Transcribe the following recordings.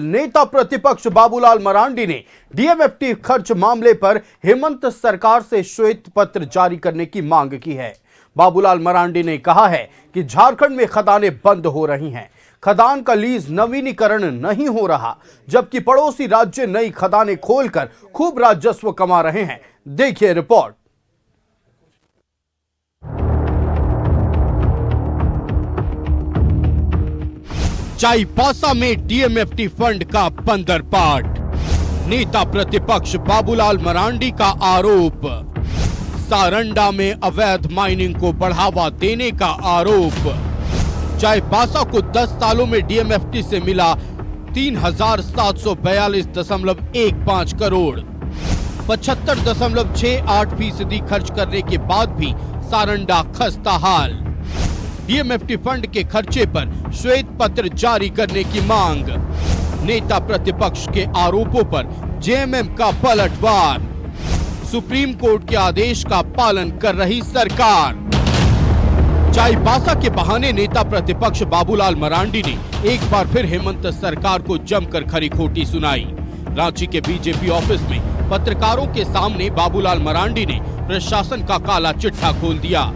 नेता प्रतिपक्ष बाबूलाल मरांडी ने डीएमएफटी खर्च मामले पर हेमंत सरकार से श्वेत पत्र जारी करने की मांग की है। बाबूलाल मरांडी ने कहा है कि झारखंड में खदानें बंद हो रही हैं, खदान का लीज नवीनीकरण नहीं हो रहा, जबकि पड़ोसी राज्य नई खदानें खोलकर खूब राजस्व कमा रहे हैं। देखिए रिपोर्ट। चाईबासा में डीएमएफटी फंड का बंदरपाट, नेता प्रतिपक्ष बाबूलाल मरांडी का आरोप। सारंडा में अवैध माइनिंग को बढ़ावा देने का आरोप। चाईबासा को 10 सालों में डीएमएफटी से मिला 3742.15 करोड़। 75.68% खर्च करने के बाद भी सारंडा खस्ता हाल। डीएमएफटी फंड के खर्चे पर श्वेत पत्र जारी करने की मांग। नेता प्रतिपक्ष के आरोपों पर जेएमएम का पलटवार। सुप्रीम कोर्ट के आदेश का पालन कर रही सरकार। चाईबासा के बहाने नेता प्रतिपक्ष बाबूलाल मरांडी ने एक बार फिर हेमंत सरकार को जमकर खरी खोटी सुनाई। रांची के बीजेपी ऑफिस में पत्रकारों के सामने बाबूलाल मरांडी ने प्रशासन का काला चिट्ठा खोल दिया।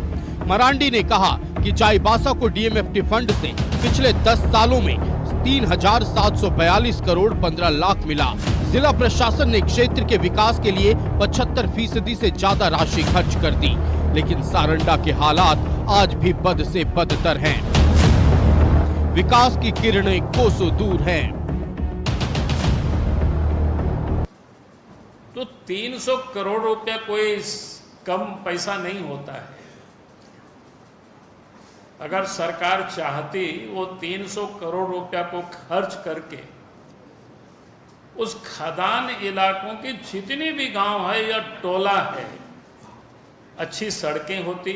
मरांडी ने कहा कि चाईबासा को डीएमएफटी फंड से पिछले 10 सालों में 3742 करोड़ 15 लाख मिला। जिला प्रशासन ने क्षेत्र के विकास के लिए 75% से ज्यादा राशि खर्च कर दी, लेकिन सारंडा के हालात आज भी बद से बदतर हैं। विकास की किरणें कोसों दूर हैं। तो 300 करोड़ रुपया कोई कम पैसा नहीं होता है। अगर सरकार चाहती वो 300 करोड़ रुपया को खर्च करके उस खदान इलाकों की जितनी भी गांव है या टोला है, अच्छी सड़कें होती,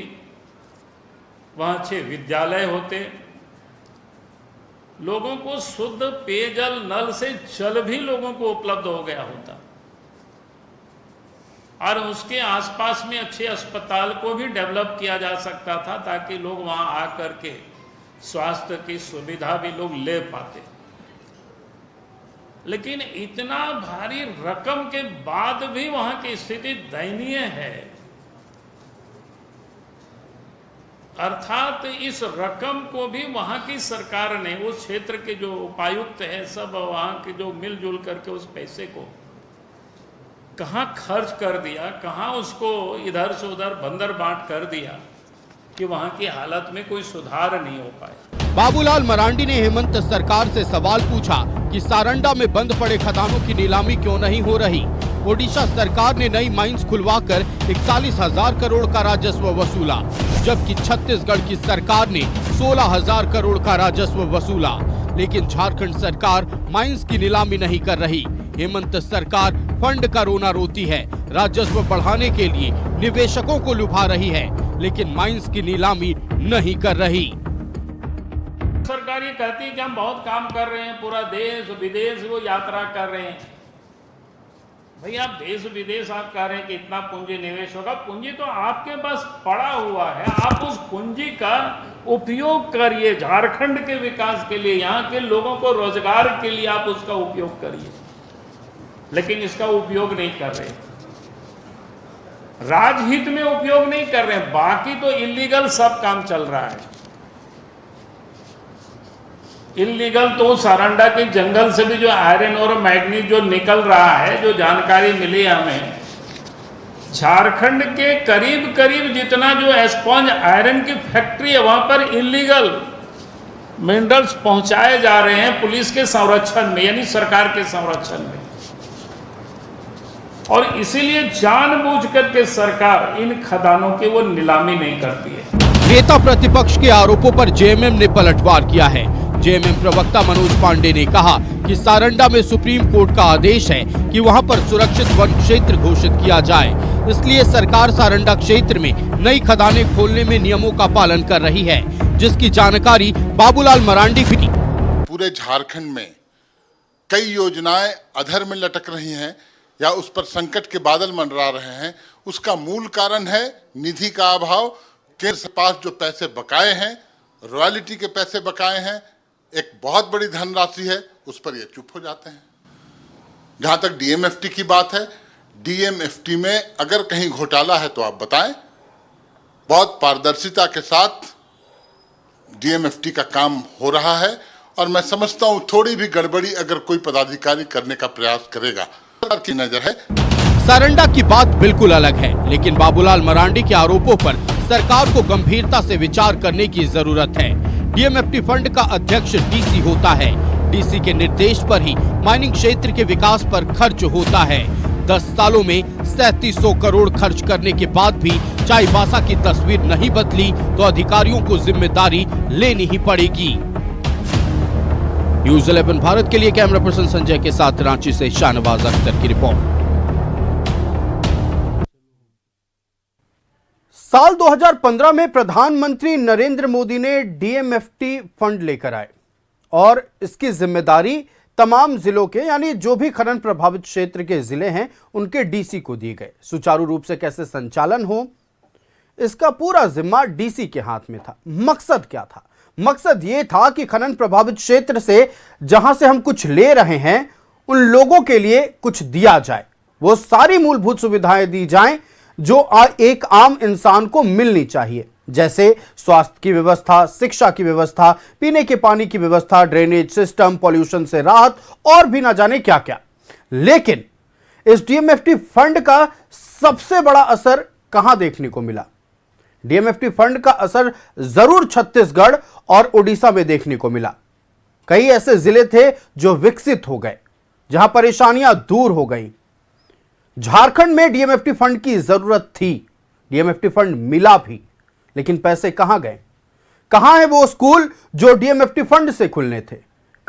वहां अच्छे विद्यालय होते, लोगों को शुद्ध पेयजल नल से जल भी लोगों को उपलब्ध हो गया होता, और उसके आसपास में अच्छे अस्पताल को भी डेवलप किया जा सकता था ताकि लोग वहां आकर के स्वास्थ्य की सुविधा भी लोग ले पाते। लेकिन इतना भारी रकम के बाद भी वहां की स्थिति दयनीय है। अर्थात इस रकम को भी वहां की सरकार ने, उस क्षेत्र के जो उपायुक्त है सब वहां के जो मिलजुल करके उस पैसे को कहां खर्च कर दिया, कहां उसको इधर से उधर बंदर बांट कर दिया कि वहां की हालत में कोई सुधार नहीं हो पाया। बाबूलाल मरांडी ने हेमंत सरकार से सवाल पूछा कि सारंडा में बंद पड़े खदानों की नीलामी क्यों नहीं हो रही। ओडिशा सरकार ने नई माइंस खुलवाकर 41,000 करोड़ का राजस्व वसूला, जबकि छत्तीसगढ़ की सरकार ने 16,000 करोड़ का राजस्व वसूला, लेकिन झारखंड सरकार माइंस की नीलामी नहीं कर रही। हेमंत सरकार फंड का रोना रोती है, राजस्व बढ़ाने के लिए निवेशकों को लुभा रही है, लेकिन माइंस की नीलामी नहीं कर रही। सरकार ये कहती है कि हम बहुत काम कर रहे हैं, पूरा देश विदेश वो यात्रा कर रहे हैं। भाई आप देश विदेश आप कह रहे हैं कि इतना पूंजी निवेश होगा, पूंजी तो आपके पास पड़ा हुआ है, आप उस पूंजी का उपयोग करिए झारखंड के विकास के लिए, यहाँ के लोगों को रोजगार के लिए आप उसका उपयोग करिए, लेकिन इसका उपयोग नहीं कर रहे, राजहित में उपयोग नहीं कर रहे। बाकी तो इलीगल सब काम चल रहा है। इलीगल तो सारंडा के जंगल से भी जो आयरन और मैग्नीज जो निकल रहा है, जो जानकारी मिली हमें, झारखंड के करीब करीब जितना जो एस्पॉन्ज आयरन की फैक्ट्री है वहां पर इलीगल मिनरल्स पहुंचाए जा रहे हैं पुलिस के संरक्षण में, यानी सरकार के संरक्षण में, और इसीलिए जानबूझकर के सरकार इन खदानों की वो नीलामी नहीं करती है। नेता प्रतिपक्ष के आरोपों पर जेएमएम ने पलटवार किया है। जेएमएम प्रवक्ता मनोज पांडे ने कहा कि सारंडा में सुप्रीम कोर्ट का आदेश है कि वहां पर सुरक्षित वन क्षेत्र घोषित किया जाए, इसलिए सरकार सारंडा क्षेत्र में नई खदानें खोलने में नियमों का पालन कर रही है, जिसकी जानकारी बाबूलाल मरांडी भी। पूरे झारखंड में कई योजनाएं अधर में लटक रही हैं या उस पर संकट के बादल मंडरा रहे हैं। उसका मूल कारण है निधि का अभाव। केंद्र के पास जो पैसे बकाए हैं, रॉयल्टी के पैसे बकाए हैं, एक बहुत बड़ी धनराशि है, उस पर ये चुप हो जाते हैं। जहां तक डीएमएफटी की बात है, डीएमएफटी में अगर कहीं घोटाला है तो आप बताएं। बहुत पारदर्शिता के साथ डीएमएफटी का काम हो रहा है और मैं समझता हूं थोड़ी भी गड़बड़ी अगर कोई पदाधिकारी करने का प्रयास करेगा, सरकार की नजर है। सारंडा की बात बिल्कुल अलग है, लेकिन बाबूलाल मरांडी के आरोपों पर सरकार को गंभीरता से विचार करने की जरूरत है। डीएमएफटी फंड का अध्यक्ष डीसी होता है। डीसी के निर्देश पर ही माइनिंग क्षेत्र के विकास पर खर्च होता है। 10 सालों में 3700 करोड़ खर्च करने के बाद भी चाईबासा की तस्वीर नहीं बदली तो अधिकारियों को जिम्मेदारी लेनी ही पड़ेगी। न्यूज़ 11 भारत के लिए कैमरा पर्सन संजय के साथ रांची से शाहनवाज अख्तर की रिपोर्ट। साल 2015 में प्रधानमंत्री नरेंद्र मोदी ने डीएमएफटी फंड लेकर आए और इसकी जिम्मेदारी तमाम जिलों के यानी जो भी खनन प्रभावित क्षेत्र के जिले हैं उनके डीसी को दिए गए। सुचारू रूप से कैसे संचालन हो, इसका पूरा जिम्मा डीसी के हाथ में था। मकसद क्या था? मकसद यह था कि खनन प्रभावित क्षेत्र से जहां से हम कुछ ले रहे हैं उन लोगों के लिए कुछ दिया जाए, वो सारी मूलभूत सुविधाएं दी जाएं जो एक आम इंसान को मिलनी चाहिए, जैसे स्वास्थ्य की व्यवस्था, शिक्षा की व्यवस्था, पीने के पानी की व्यवस्था, ड्रेनेज सिस्टम, पॉल्यूशन से राहत और भी ना जाने क्या क्या। लेकिन इस डीएमएफटी फंड का सबसे बड़ा असर कहां देखने को मिला? डीएमएफटी फंड का असर जरूर छत्तीसगढ़ और ओडिशा में देखने को मिला। कई ऐसे जिले थे जो विकसित हो गए, जहां परेशानियां दूर हो गई। झारखंड में डीएमएफटी फंड की जरूरत थी, डीएमएफटी फंड मिला भी, लेकिन पैसे कहां गए? कहां है वो स्कूल जो डीएमएफटी फंड से खुलने थे?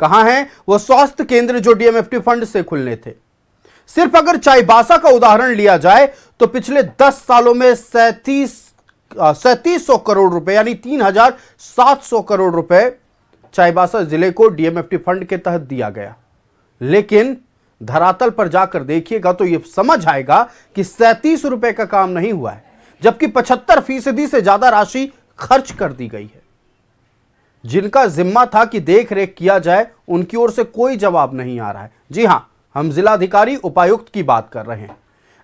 कहां है वो स्वास्थ्य केंद्र जो डीएमएफटी फंड से खुलने थे? सिर्फ अगर चाईबासा का उदाहरण लिया जाए तो पिछले 10 सालों में 3700 करोड़ रुपए यानी 3700 करोड़ रुपए चाईबासा जिले को डीएमएफटी फंड के तहत दिया गया। लेकिन धरातल पर जाकर देखिएगा तो यह समझ आएगा कि 37 रुपए का काम नहीं हुआ है, जबकि 75% से ज्यादा राशि खर्च कर दी गई है। जिनका जिम्मा था कि देख रेख किया जाए, उनकी ओर से कोई जवाब नहीं आ रहा है। जी हां, हम जिलाधिकारी उपायुक्त की बात कर रहे हैं,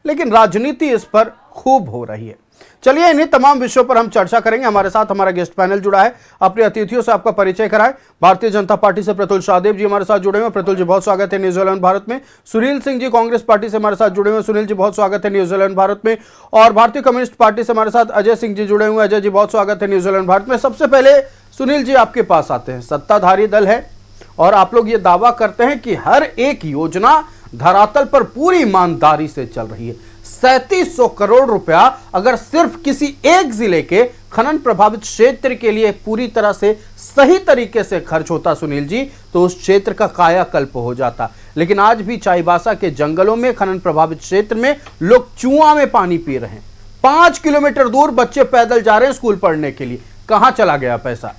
लेकिन राजनीति इस पर खूब हो रही है। चलिए इन्हीं तमाम विषयों पर हम चर्चा करेंगे। हमारे साथ हमारा गेस्ट पैनल जुड़ा है। अपने अतिथियों से आपका परिचय कराएं। भारतीय जनता पार्टी से प्रतुल शाहदेव जी हमारे साथ जुड़े हुए हैं। प्रतुल जी बहुत स्वागत है न्यूज़ 11 भारत में। सुनील सिंह जी कांग्रेस पार्टी से हमारे साथ जुड़े हुए हैं। सुनील जी बहुत स्वागत है न्यूज़ 11 भारत में। और भारतीय कम्युनिस्ट पार्टी से हमारे साथ अजय सिंह जी जुड़े हुए हैं। अजय जी बहुत स्वागत है न्यूज़ 11 भारत में। सबसे पहले सुनील जी आपके पास आते हैं। सत्ताधारी दल है और आप लोग ये दावा करते हैं कि हर एक योजना धरातल पर पूरी ईमानदारी से चल रही है। 3700 करोड़ रुपया अगर सिर्फ किसी एक जिले के खनन प्रभावित क्षेत्र के लिए पूरी तरह से सही तरीके से खर्च होता सुनील जी, तो उस क्षेत्र का कायाकल्प हो जाता। लेकिन आज भी चाईबासा के जंगलों में खनन प्रभावित क्षेत्र में लोग चुआ में पानी पी रहे हैं। 5 किलोमीटर दूर बच्चे पैदल जा रहे हैं स्कूल पढ़ने के लिए। कहां चला गया पैसा?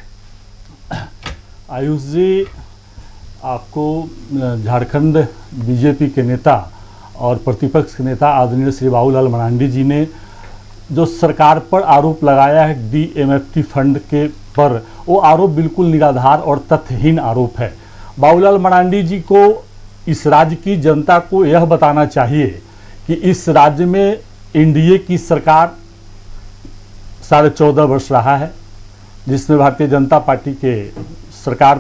आयुष जी, आपको झारखंड बीजेपी के नेता और प्रतिपक्ष के नेता आदरणीय श्री बाबूलाल मरांडी जी ने जो सरकार पर आरोप लगाया है डीएमएफटी फंड के पर, वो आरोप बिल्कुल निराधार और तथ्यहीन आरोप है। बाबूलाल मरांडी जी को इस राज्य की जनता को यह बताना चाहिए कि इस राज्य में एनडीए की सरकार 14.5 वर्ष रहा है, जिसमें भारतीय जनता पार्टी के सरकार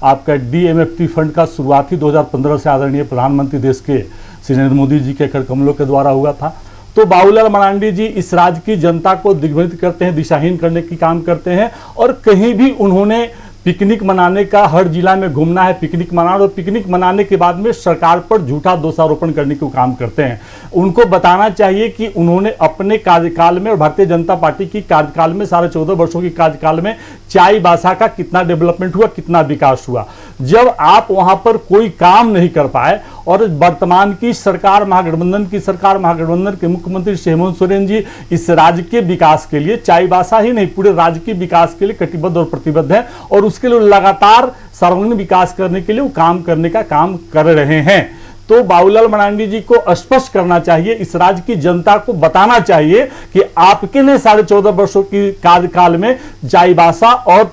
आपका डीएमएफटी फंड का शुरुआत ही 2015 से आदरणीय प्रधानमंत्री देश के श्री नरेंद्र मोदी जी के कर कमलों के द्वारा हुआ था। तो बाबूलाल मरांडी जी इस राज्य की जनता को दिग्भ्रमित करते हैं, दिशाहीन करने की काम करते हैं। और कहीं भी उन्होंने पिकनिक मनाने का, हर जिला में घूमना है, पिकनिक मनाना, और पिकनिक मनाने के बाद में सरकार पर झूठा दोषारोपण करने का काम करते हैं। उनको बताना चाहिए कि उन्होंने अपने कार्यकाल में और भारतीय जनता पार्टी की कार्यकाल में 14.5 वर्षों की कार्यकाल में चाईबासा का कितना डेवलपमेंट हुआ, कितना विकास हुआ। जब आप वहां पर कोई काम नहीं कर पाए और वर्तमान की सरकार, महागठबंधन की सरकार, महागठबंधन के मुख्यमंत्री हेमंत सोरेन जी इस राज्य के विकास के लिए, चाईबासा ही नहीं पूरे राज्य के विकास के लिए कटिबद्ध और प्रतिबद्ध है और उसके लिए लगातार सर्वांगीण विकास करने के लिए वो काम करने का काम कर रहे हैं। तो बाबूलाल मरांडी जी को स्पष्ट करना चाहिए, इस राज्य की जनता को बताना चाहिए कि आपके ने 14.5 वर्षों की कार्यकाल में चाईबासा और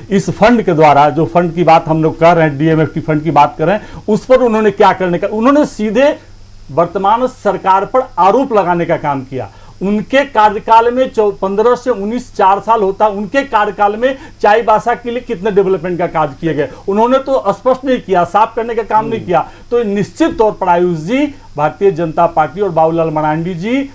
इस फंड के द्वारा, जो फंड की बात हम लोग कर रहे हैं, डीएमएफटी फंड की बात कर रहे हैं, उस पर उन्होंने क्या करने का, उन्होंने सीधे वर्तमान सरकार पर आरोप लगाने का काम किया। उनके कार्यकाल में 15 से 19 4 साल होता, उनके कार्यकाल में चाईबासा के लिए कितने डेवलपमेंट का कार्य किए गए, उन्होंने तो स्पष्ट नहीं किया, साफ करने का काम नहीं किया। तो निश्चित तौर पर आयुष जी, भारतीय जनता पार्टी और बाबूलाल मरांडी जी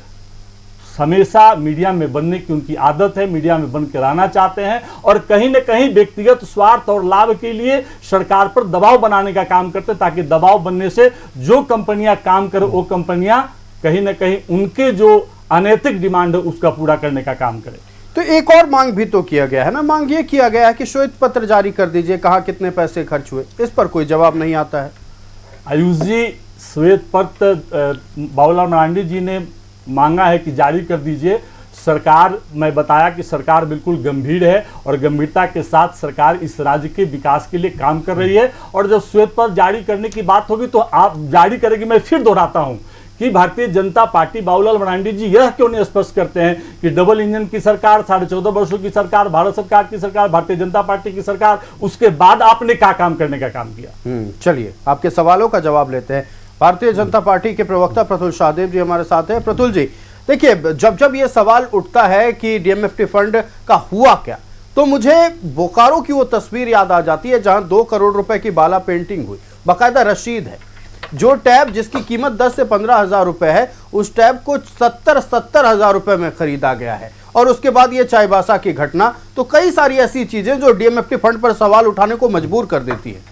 हमेशा मीडिया में बनने की उनकी आदत है, मीडिया में बन के रहना चाहते हैं और कहीं ना कहीं व्यक्तिगत स्वार्थ और लाभ के लिए सरकार पर दबाव बनाने का काम करते हैं, ताकि दबाव बनने से जो कंपनियां काम करें वो कंपनियां कहीं ना कहीं उनके जो अनैतिक डिमांड है उसका पूरा करने का काम करें। तो एक और मांग भी तो किया गया है ना, मांग ये किया गया है कि श्वेत पत्र जारी कर दीजिए, कहाँ कितने पैसे खर्च हुए, इस पर कोई जवाब नहीं आता है। आयुष जी, श्वेत पत्र बाबूलाल मरांडी जी ने मांगा है कि जारी कर दीजिए। सरकार, मैं बताया कि सरकार बिल्कुल गंभीर है और गंभीरता के साथ सरकार इस राज्य के विकास के लिए काम कर रही है। और जब श्वेत पत्र जारी करने की बात होगी तो आप जारी करेंगे। मैं फिर दोहराता हूं कि भारतीय जनता पार्टी, बाबूलाल मरांडी जी यह क्यों नहीं स्पष्ट करते हैं कि डबल इंजन की सरकार, 14.5 वर्षों की सरकार, भारत सरकार की सरकार, भारतीय जनता पार्टी की सरकार, उसके बाद आपने क्या काम करने का काम किया। चलिए आपके सवालों का जवाब लेते हैं। भारतीय जनता पार्टी के प्रवक्ता प्रफुल्ल शाहदेव जी हमारे साथ हैं। प्रफुल्ल जी, देखिए, जब ये सवाल उठता है कि डीएमएफटी फंड का हुआ क्या, तो मुझे बोकारो की वो तस्वीर याद आ जाती है जहां 2 करोड़ रुपए की बाला पेंटिंग हुई, बाकायदा रशीद है। जो टैब जिसकी कीमत 10 से 15 हजार रुपए है, उस टैब को 70 हजार रुपए में खरीदा गया है। और उसके बाद ये चाईबासा की घटना, तो कई सारी ऐसी चीजें जो डीएमएफटी फंड पर सवाल उठाने को मजबूर कर देती है।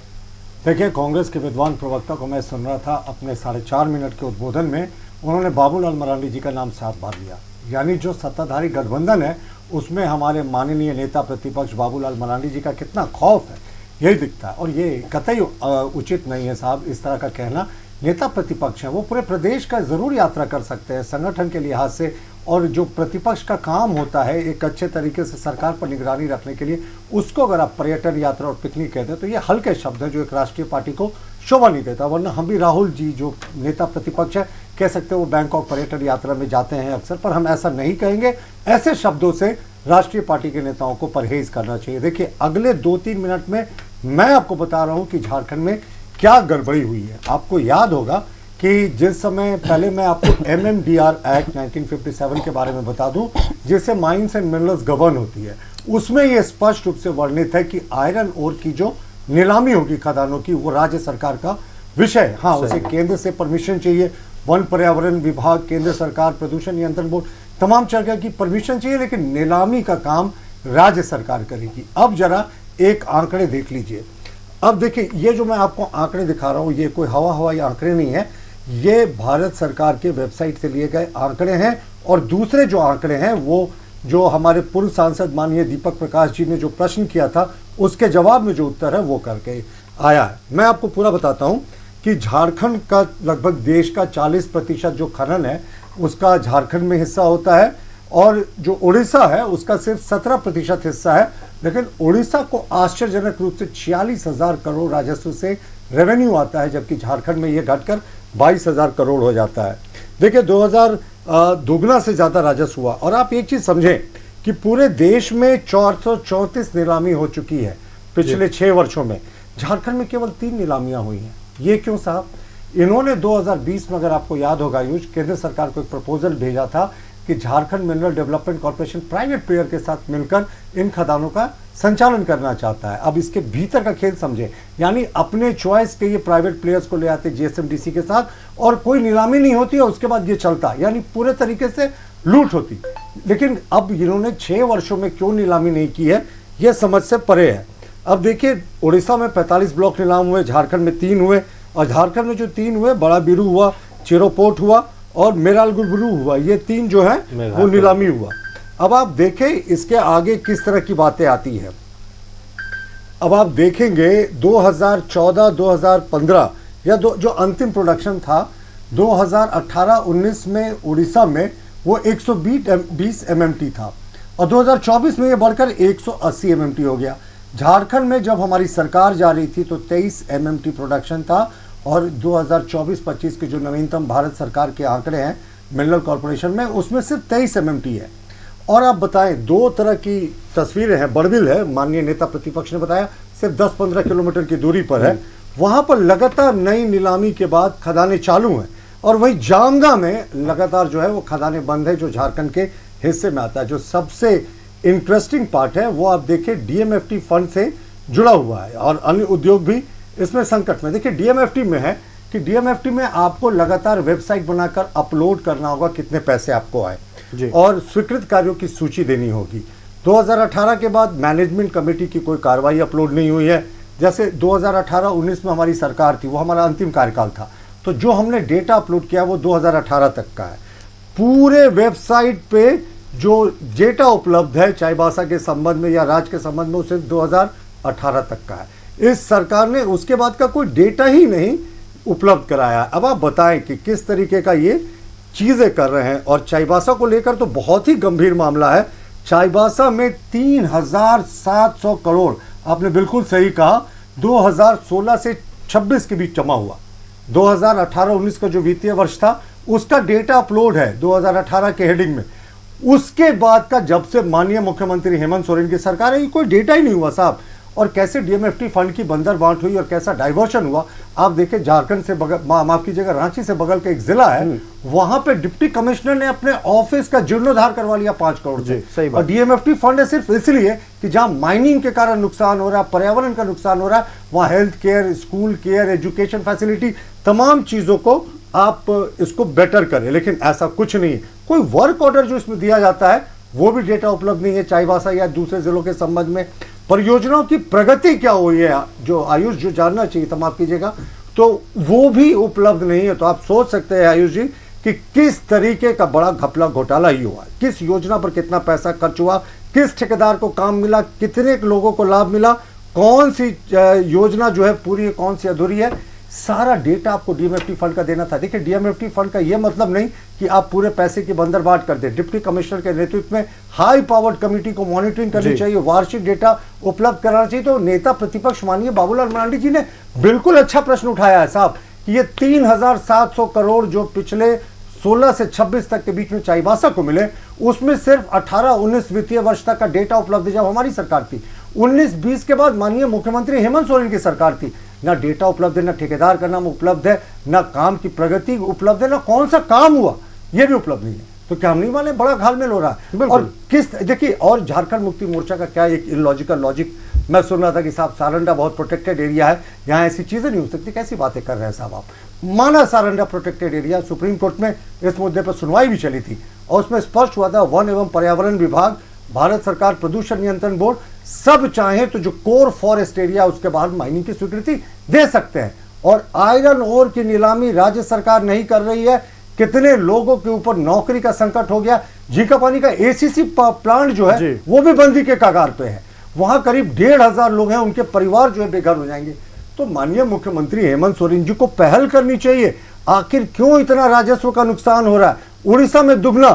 देखिए, कांग्रेस के विद्वान प्रवक्ता को मैं सुन रहा था, अपने 4.5 मिनट के उद्बोधन में उन्होंने बाबूलाल मरांडी जी का नाम साथ बार लिया। यानी जो सत्ताधारी गठबंधन है उसमें हमारे माननीय नेता प्रतिपक्ष बाबूलाल मरांडी जी का कितना खौफ है, यही दिखता है। और ये कतई उचित नहीं है साहब, इस तरह का कहना। नेता प्रतिपक्ष हैं, वो पूरे प्रदेश का ज़रूर यात्रा कर सकते हैं संगठन के लिहाज से, और जो प्रतिपक्ष का काम होता है एक अच्छे तरीके से सरकार पर निगरानी रखने के लिए, उसको अगर आप पर्यटन यात्रा और पिकनिक कहते हैं तो ये हल्के शब्द हैं जो एक राष्ट्रीय पार्टी को शोभा नहीं देता। वरना हम भी राहुल जी जो नेता प्रतिपक्ष है कह सकते हैं वो बैंकॉक पर्यटन यात्रा में जाते हैं अक्सर, पर हम ऐसा नहीं कहेंगे। ऐसे शब्दों से राष्ट्रीय पार्टी के नेताओं को परहेज करना चाहिए। देखिए, अगले 2-3 मिनट में मैं आपको बता रहा हूँ कि झारखंड में क्या गड़बड़ी हुई है। आपको याद होगा कि जिस समय, पहले मैं आपको MMDR एक्ट 1957 के बारे में बता दूं, जिससे माइंस एंड मिनरल्स गवर्न होती है, उसमें यह स्पष्ट रूप से वर्णित है कि आयरन ओर की जो नीलामी होगी खदानों की, वो राज्य सरकार का विषय है। हाँ, उसे केंद्र से परमिशन चाहिए, वन पर्यावरण विभाग, केंद्र सरकार, प्रदूषण नियंत्रण बोर्ड, तमाम जगह की परमिशन चाहिए, लेकिन नीलामी का काम राज्य सरकार करेगी। अब जरा एक आंकड़े देख लीजिए। अब देखिए, ये जो मैं आपको आंकड़े दिखा रहा हूँ, ये कोई हवाई आंकड़े नहीं है, ये भारत सरकार के वेबसाइट से लिए गए आंकड़े हैं। और दूसरे जो आंकड़े हैं वो जो हमारे पूर्व सांसद माननीय दीपक प्रकाश जी ने जो प्रश्न किया था, उसके जवाब में जो उत्तर है वो करके आया है। मैं आपको पूरा बताता हूँ कि झारखंड का लगभग देश का 40% जो खनन है उसका झारखंड में हिस्सा होता है, और जो उड़ीसा है उसका सिर्फ 17% हिस्सा है। लेकिन उड़ीसा को आश्चर्यजनक रूप से 46,000 करोड़ राजस्व से रेवेन्यू आता है, जबकि झारखंड में ये घटकर 22,000 करोड़ हो जाता है। देखिए, 2000 दोगुना से ज़्यादा राजस्व हुआ। और आप एक चीज़ समझें कि पूरे देश में 434 नीलामी हो चुकी है पिछले 6 वर्षों में, झारखंड में केवल 3 नीलामियाँ हुई हैं। ये क्यों साहब? इन्होंने 2020 में, अगर आपको याद होगा यूज, केंद्र सरकार को एक प्रपोजल भेजा था कि Jharkhand mineral development corporation private player के साथ मिलकर इन खदानों का संचालन करना चाहता है। अब इसके भीतर का खेल समझे, यानी अपने चॉइस के ये प्राइवेट प्लेयर्स को ले आते GSMDC के साथ, और कोई नीलामी नहीं होती है, उसके बाद ये चलता, यानी पूरे तरीके से लूट होती। लेकिन अब इन्होंने 6 वर्षों में क्यों नीलामी नहीं की है, यह समझ से परे है। अब देखिए, उड़ीसा में 45 ब्लॉक नीलाम हुए, झारखंड में 3 हुए, और झारखंड में जो 3 हुए, बड़ा बिरू हुआ, चिरोपोर्ट हुआ और मेरालगुरु हुआ, ये 3 जो है वो नीलामी हुआ। अब आप देखें इसके आगे किस तरह की बातें आती हैं। अब आप देखेंगे 2014-2015 या जो अंतिम प्रोडक्शन था 2018-19 में उड़ीसा में वो 120 MMT था, और 2024 में ये बढ़कर 180 MMT हो गया। झारखंड में जब हमारी सरकार जा रही थी तो 23 MMT प्रोडक्शन था, और 2024-25 के जो नवीनतम भारत सरकार के आंकड़े हैं मिनरल कॉर्पोरेशन में, उसमें सिर्फ 23 MMT है। और आप बताएं, दो तरह की तस्वीरें हैं। बड़बिल है, माननीय नेता प्रतिपक्ष ने बताया, सिर्फ 10-15 किलोमीटर की दूरी पर है। वहां पर लगातार नई नीलामी के बाद खदानें चालू हैं, और वहीं जामगा में लगातार जो है वो खदानें बंद है, जो झारखंड के हिस्से में आता है। जो सबसे इंटरेस्टिंग पार्ट है वो आप देखिए, DMFT फंड से जुड़ा हुआ है और अन्य उद्योग भी इसमें संकट में। देखिए DMFT में है कि DMFT में आपको लगातार वेबसाइट बनाकर अपलोड करना होगा कितने पैसे आपको आए, और स्वीकृत कार्यों की सूची देनी होगी। 2018 के बाद मैनेजमेंट कमेटी की कोई कार्रवाई अपलोड नहीं हुई है। जैसे 2018-19 में हमारी सरकार थी, वो हमारा अंतिम कार्यकाल था, तो जो हमने डेटा अपलोड किया वो 2018 तक का है। पूरे वेबसाइट पे जो डेटा उपलब्ध है चाईबासा के संबंध में या राज्य के संबंध में, वो सिर्फ 2018 तक का है। इस सरकार ने उसके बाद का कोई डेटा ही नहीं उपलब्ध कराया। अब आप बताएं कि किस तरीके का ये चीजें कर रहे हैं। और चाईबासा को लेकर तो बहुत ही गंभीर मामला है। चाईबासा में 3700 करोड़, आपने बिल्कुल सही कहा, 2016 से 26 के बीच जमा हुआ। 2018-19 का जो वित्तीय वर्ष था उसका डेटा अपलोड है 2018 के हेडिंग में। उसके बाद का जब से माननीय मुख्यमंत्री हेमंत सोरेन की सरकार है, कोई डेटा ही नहीं हुआ साहब। और कैसे DMFT फंड की बंदर बांट हुई और कैसा डाइवर्शन हुआ, आप देखें। झारखंड से बगल, माफ कीजिएगा, रांची से बगल के एक जिला है, वहां पे डिप्टी कमिश्नर ने अपने ऑफिस का जीर्णोद्धार करवा लिया 5 करोड़ से। सही बात। और DMFT फंड है सिर्फ इसलिए कि जहां माइनिंग के कारण नुकसान हो रहा है, पर्यावरण का नुकसान हो रहा है, वहां health care, school care, education facility, तमाम चीजों को आप इसको बेटर करें। लेकिन ऐसा कुछ नहीं है। कोई वर्क ऑर्डर जो इसमें दिया जाता है वो भी डेटा उपलब्ध नहीं है चाईबासा या दूसरे जिलों के संबंध में। परियोजनाओं की प्रगति क्या हुई है, जो आयुष जो जानना चाहिए था, माफ कीजिएगा, तो वो भी उपलब्ध नहीं है। तो आप सोच सकते हैं आयुष जी कि किस तरीके का बड़ा घपला घोटाला ही हुआ, किस योजना पर कितना पैसा खर्च हुआ, किस ठेकेदार को काम मिला, कितने लोगों को लाभ मिला, कौन सी योजना जो है पूरी है, कौन सी अधूरी है, सारा डेटा आपको DMFT फंड का देना था। देखिए DMFT फंड का यह मतलब नहीं कि आप पूरे पैसे की बंदरबाट कर दें। डिप्टी कमिश्नर के नेतृत्व में हाई पावर्ड कमेटी को मॉनिटरिंग करनी चाहिए, वार्षिक डेटा उपलब्ध कराना चाहिए। तो नेता प्रतिपक्ष माननीय बाबूलाल मरांडी जी ने बिल्कुल अच्छा प्रश्न उठाया है साहब कि ये 3700 करोड़ जो पिछले 16 से 26 तक के बीच में चाईबासा को मिले, उसमें सिर्फ 18-19 वित्तीय वर्ष तक का डेटा उपलब्ध है जब हमारी सरकार थी। 19-20 के बाद माननीय मुख्यमंत्री हेमंत सोरेन की सरकार थी, ना डेटा उपलब्ध है, ना ठेकेदार का नाम उपलब्ध है, ना काम की प्रगति उपलब्ध है, ना कौन सा काम हुआ ये भी उपलब्ध नहीं है। तो क्या हम नहीं माने बड़ा घालमेल हो रहा है। और किस देखिए, और झारखंड मुक्ति मोर्चा का क्या एक इलॉजिकल लॉजिक मैं सुन रहा था कि साहब सारंडा बहुत प्रोटेक्टेड एरिया है, यहाँ ऐसी चीजें नहीं हो सकती। कैसी बातें कर रहे हैं साहब आप। माना Saranda protected area, supreme court में इस मुद्दे पर सुनवाई भी चली थी और उसमें स्पष्ट हुआ था वन एवं पर्यावरण विभाग, भारत सरकार, प्रदूषण नियंत्रण बोर्ड सब चाहे तो जो कोर फॉरेस्ट एरिया उसके बाहर माइनिंग की स्वीकृति दे सकते हैं। और आयरन ओर की नीलामी राज्य सरकार नहीं कर रही है। कितने लोगों के ऊपर नौकरी का संकट हो गया। झींकापानी का ACC प्लांट जो है वो भी बंदी के कगार पे है। वहां करीब 1500 लोग हैं, उनके परिवार जो है बेघर हो जाएंगे। तो माननीय मुख्यमंत्री हेमंत सोरेन जी को पहल करनी चाहिए। आखिर क्यों इतना राजस्व का नुकसान हो रहा है। उड़ीसा में दुगना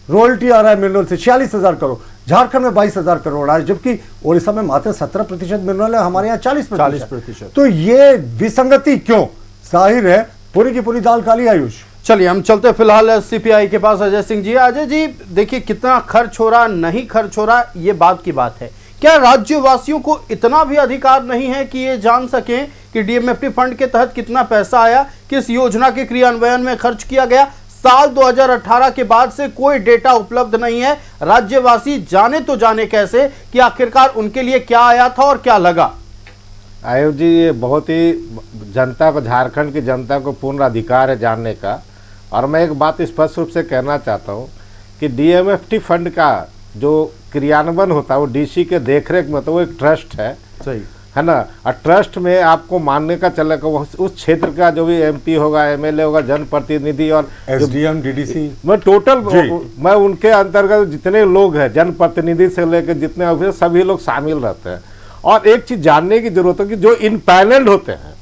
रॉयल्टी आ रहा है मिनरल से, 46,000 करोड़, झारखंड में 22,000 करोड़ आ रहा है, जबकि उड़ीसा में मात्र 17% मिनरल है, हमारे यहाँ 40%। तो ये विसंगति क्यों। जाहिर है पूरी की पूरी दाल काली। आयुष चलिए हम चलते फिलहाल CPI के पास अजय सिंह जी। अजय जी देखिए, कितना खर्च हो रहा नहीं खर्च हो रहा ये बात की बात है। क्या राज्यवासियों को इतना भी अधिकार नहीं है कि ये जान सकें कि DMFT फंड के तहत कितना पैसा आया, किस योजना के क्रियान्वयन में खर्च किया गया। साल 2018 के बाद से कोई डेटा उपलब्ध नहीं है। राज्यवासी जाने तो जाने कैसे कि आखिरकार उनके लिए क्या आया था और क्या लगा। आयुष जी, ये बहुत ही जनता को, झारखंड की जनता को पूर्ण अधिकार है जानने का। और मैं एक बात स्पष्ट रूप से कहना चाहता हूँ कि DMFT फंड का जो क्रियान्वयन होता है वो DC के देखरेख में, तो वो एक ट्रस्ट है, सही है ना। और ट्रस्ट में आपको मानने का चलेगा उस क्षेत्र का जो भी MP होगा, MLA होगा, जनप्रतिनिधि और SDM DDC, मैं टोटल मैं उनके अंतर्गत जितने लोग हैं, जनप्रतिनिधि से लेकर जितने ऑफिसर, सभी लोग शामिल रहते हैं। और एक चीज जानने की जरूरत है कि जो इनपैनल्ड होते हैं,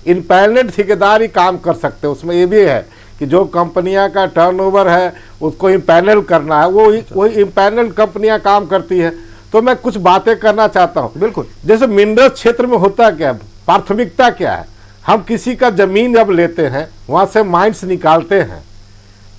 इनपैनल्ड ठेकेदार ही काम कर सकते हैं। उसमें ये भी है कि जो कंपनियां का टर्नओवर है उसको इम्पैनल करना है, वो इम्पैनल कंपनियां काम करती है। तो मैं कुछ बातें करना चाहता हूं। बिल्कुल। जैसे मिनरल क्षेत्र में होता क्या है, प्राथमिकता क्या है। हम किसी का जमीन जब लेते हैं वहां से माइंस निकालते हैं,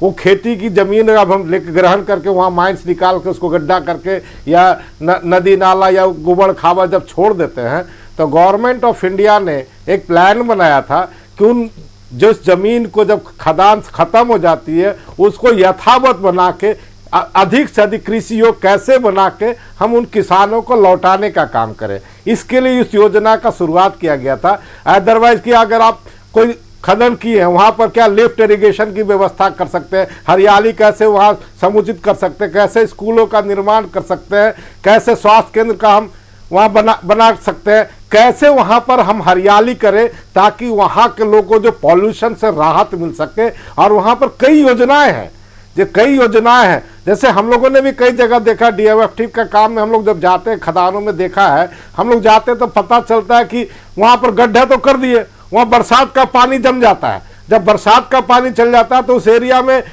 वो खेती की जमीन अब हम लेकर ग्रहण करके वहाँ माइंस निकाल के उसको गड्ढा करके या नदी नाला या गोबर खावा जब छोड़ देते हैं, तो गवर्नमेंट ऑफ इंडिया ने एक प्लान बनाया था कि उन जिस जमीन को जब खदान खत्म हो जाती है उसको यथावत बना के अधिक से अधिक कृषि योग कैसे बना के हम उन किसानों को लौटाने का काम करें। इसके लिए इस योजना का शुरुआत किया गया था। अदरवाइज कि अगर आप कोई खनन किए हैं वहाँ पर क्या लिफ्ट इरिगेशन की व्यवस्था कर सकते हैं, हरियाली कैसे वहाँ समुचित कर सकते हैं, कैसे स्कूलों का निर्माण कर सकते हैं, कैसे स्वास्थ्य केंद्र का हम वहाँ बना सकते हैं, कैसे वहाँ पर हम हरियाली करें ताकि वहाँ के लोगों को जो पॉल्यूशन से राहत मिल सके। और वहाँ पर कई योजनाएं हैं, जैसे हम लोगों ने भी कई जगह देखा डीएमएफटी का काम में हम लोग जब जाते हैं खदानों में देखा है, हम लोग जाते हैं तो पता चलता है कि वहाँ पर गड्ढे तो कर दिए, वहाँ बरसात का पानी जम जाता है। जब बरसात का पानी चल जाता है तो उस एरिया में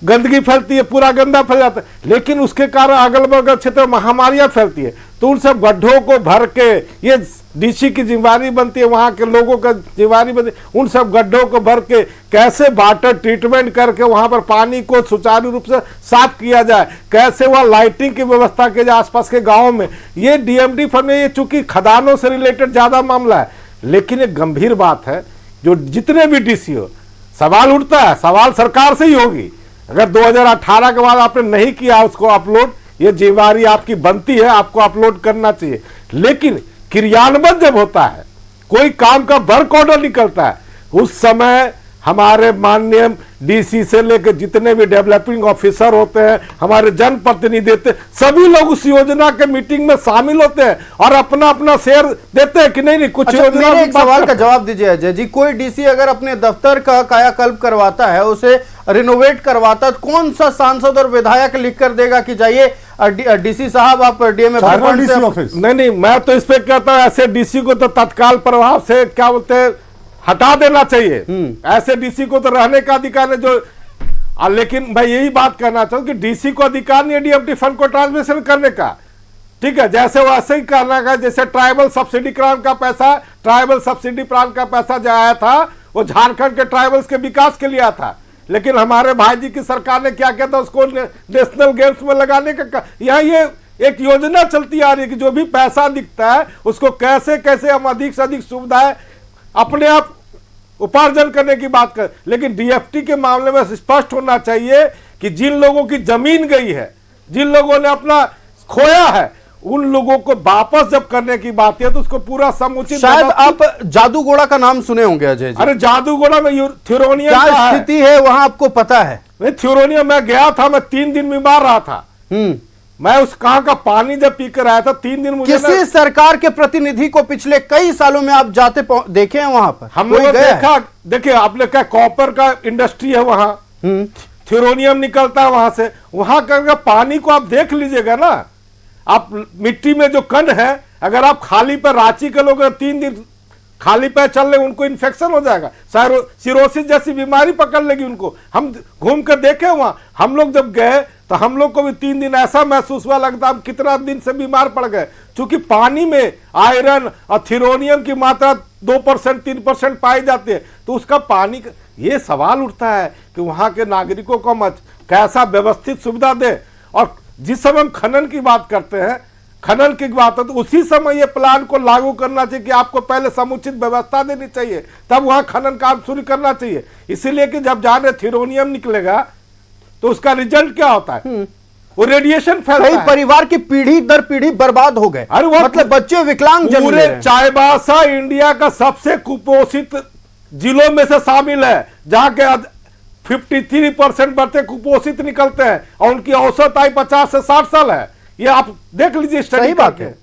गंदगी फैलती है, पूरा गंदा फैल जाता है, लेकिन उसके कारण अगल बगल क्षेत्र में महामारियां फैलती है। तो उन सब गड्ढों को भर के ये डीसी की जिम्मेदारी बनती है, वहाँ के लोगों का जिम्मेदारी बनती है, उन सब गड्ढों को भर के कैसे वाटर ट्रीटमेंट करके वहाँ पर पानी को सुचारू रूप से साफ किया जाए, कैसे वहाँ लाइटिंग की व्यवस्था की जाए आसपास के गाँव में। ये डीएमटी फंड में ये चूंकि खदानों से रिलेटेड ज्यादा मामला है, लेकिन एक गंभीर बात है जो जितने भी डीसी हो सवाल उठता है, सवाल सरकार से ही होगी। अगर 2018 के बाद आपने नहीं किया उसको अपलोड, ये जिम्मेदारी आपकी बनती है, आपको अपलोड करना चाहिए। लेकिन क्रियान्वयन जब होता है, कोई काम का वर्क ऑर्डर निकलता है, उस समय हमारे माननीय डीसी से लेकर जितने भी डेवलपिंग ऑफिसर होते हैं, हमारे जनप्रतिनिधि होते हैं, सभी लोग उस योजना के मीटिंग में शामिल होते हैं और अपना अपना शेयर देते हैं कि नहीं कुछ अच्छा, योजना। मेरे एक सवाल का जवाब दीजिए अजय जी, कोई डीसी अगर अपने दफ्तर का कायाकल्प करवाता है, उसे रिनोवेट करवाता है, तो कौन सा सांसद और विधायक लिख कर देगा कि जाइए डीसी साहब आप डीएमएफ ऑफिस? नहीं, मैं तो इस पे कहता हूं ऐसे डीसी को तो तत्काल प्रभाव से क्या बोलते हैं हटा देना चाहिए। ऐसे डीसी को तो रहने का अधिकार है जो लेकिन मैं यही बात कहना चाहूँ कि डीसी को अधिकार नहीं है डीएमटी फंड को ट्रांसमिशन करने का, ठीक है, जैसे वैसे ही करना का। जैसे ट्राइबल सब्सिडी प्लान का पैसा जो आया था वो झारखंड के ट्राइबल्स के विकास के लिए आया था, लेकिन हमारे भाई जी की सरकार ने क्या किया था, उसको नेशनल गेम्स में लगाने का। यहाँ ये एक योजना चलती आ रही है कि जो भी पैसा दिखता है उसको कैसे कैसे हम अधिक से अधिक सुविधाएं अपने आप उपार्जन करने की बात कर। लेकिन डीएफटी के मामले में स्पष्ट होना चाहिए कि जिन लोगों की जमीन गई है, जिन लोगों ने अपना खोया है, उन लोगों को वापस जब करने की बात है तो उसको पूरा समुचित। शायद आप जादूगोड़ा का नाम सुने होंगे अजय जी। अरे जादूगोड़ा में थ्योरोनियम क्या स्थिति है वहां आपको पता है? थ्योरोनियम मैं गया था, मैं 3 दिन बीमार रहा था। मैं उस कहां का पानी जब पीकर आया था 3 दिन मुझे। किसी सरकार के प्रतिनिधि को पिछले कई सालों में आप जाते देखे हैं वहां पर? हम लोग देखा, देखिए आपने क्या कॉपर का इंडस्ट्री है वहां, थ्योरोनियम निकलता है वहां से, वहां का पानी को आप देख लीजिएगा ना, आप मिट्टी में जो कण है, अगर आप खाली पर रांची के लोग 3 दिन खाली पैर चल रहे उनको इन्फेक्शन हो जाएगा, सिरोसिस जैसी बीमारी पकड़ लेगी उनको। हम घूम कर देखे वहां, हम लोग जब गए तो हम लोग को भी 3 दिन ऐसा महसूस हुआ लगता हम कितना दिन से बीमार पड़ गए, क्योंकि पानी में आयरन और थ्योरोनियम की मात्रा 2% 3% पाई जाती है। तो उसका पानी ये सवाल उठता है कि वहां के नागरिकों को कैसा व्यवस्थित सुविधा दे। और जिस समय हम खनन की बात करते हैं, खनन की बात है तो उसी समय ये प्लान को लागू करना चाहिए कि आपको पहले समुचित व्यवस्था देनी चाहिए, तब वहां खनन काम शुरू करना चाहिए। इसीलिए कि जब जाने थ्योरोनियम निकलेगा तो उसका रिजल्ट क्या होता है, वो रेडिएशन फैलता है। परिवार की पीढ़ी दर पीढ़ी बर्बाद हो गए, अरे वो मतलब बच्चे विकलांग जन्म ले रहे हैं। चाईबासा इंडिया का सबसे कुपोषित जिलों में से शामिल है, जहां के 53% बच्चे कुपोषित निकलते हैं और उनकी औसत आयु 50 से 60 साल है। ये आप देख लीजिए, स्टडी बात है।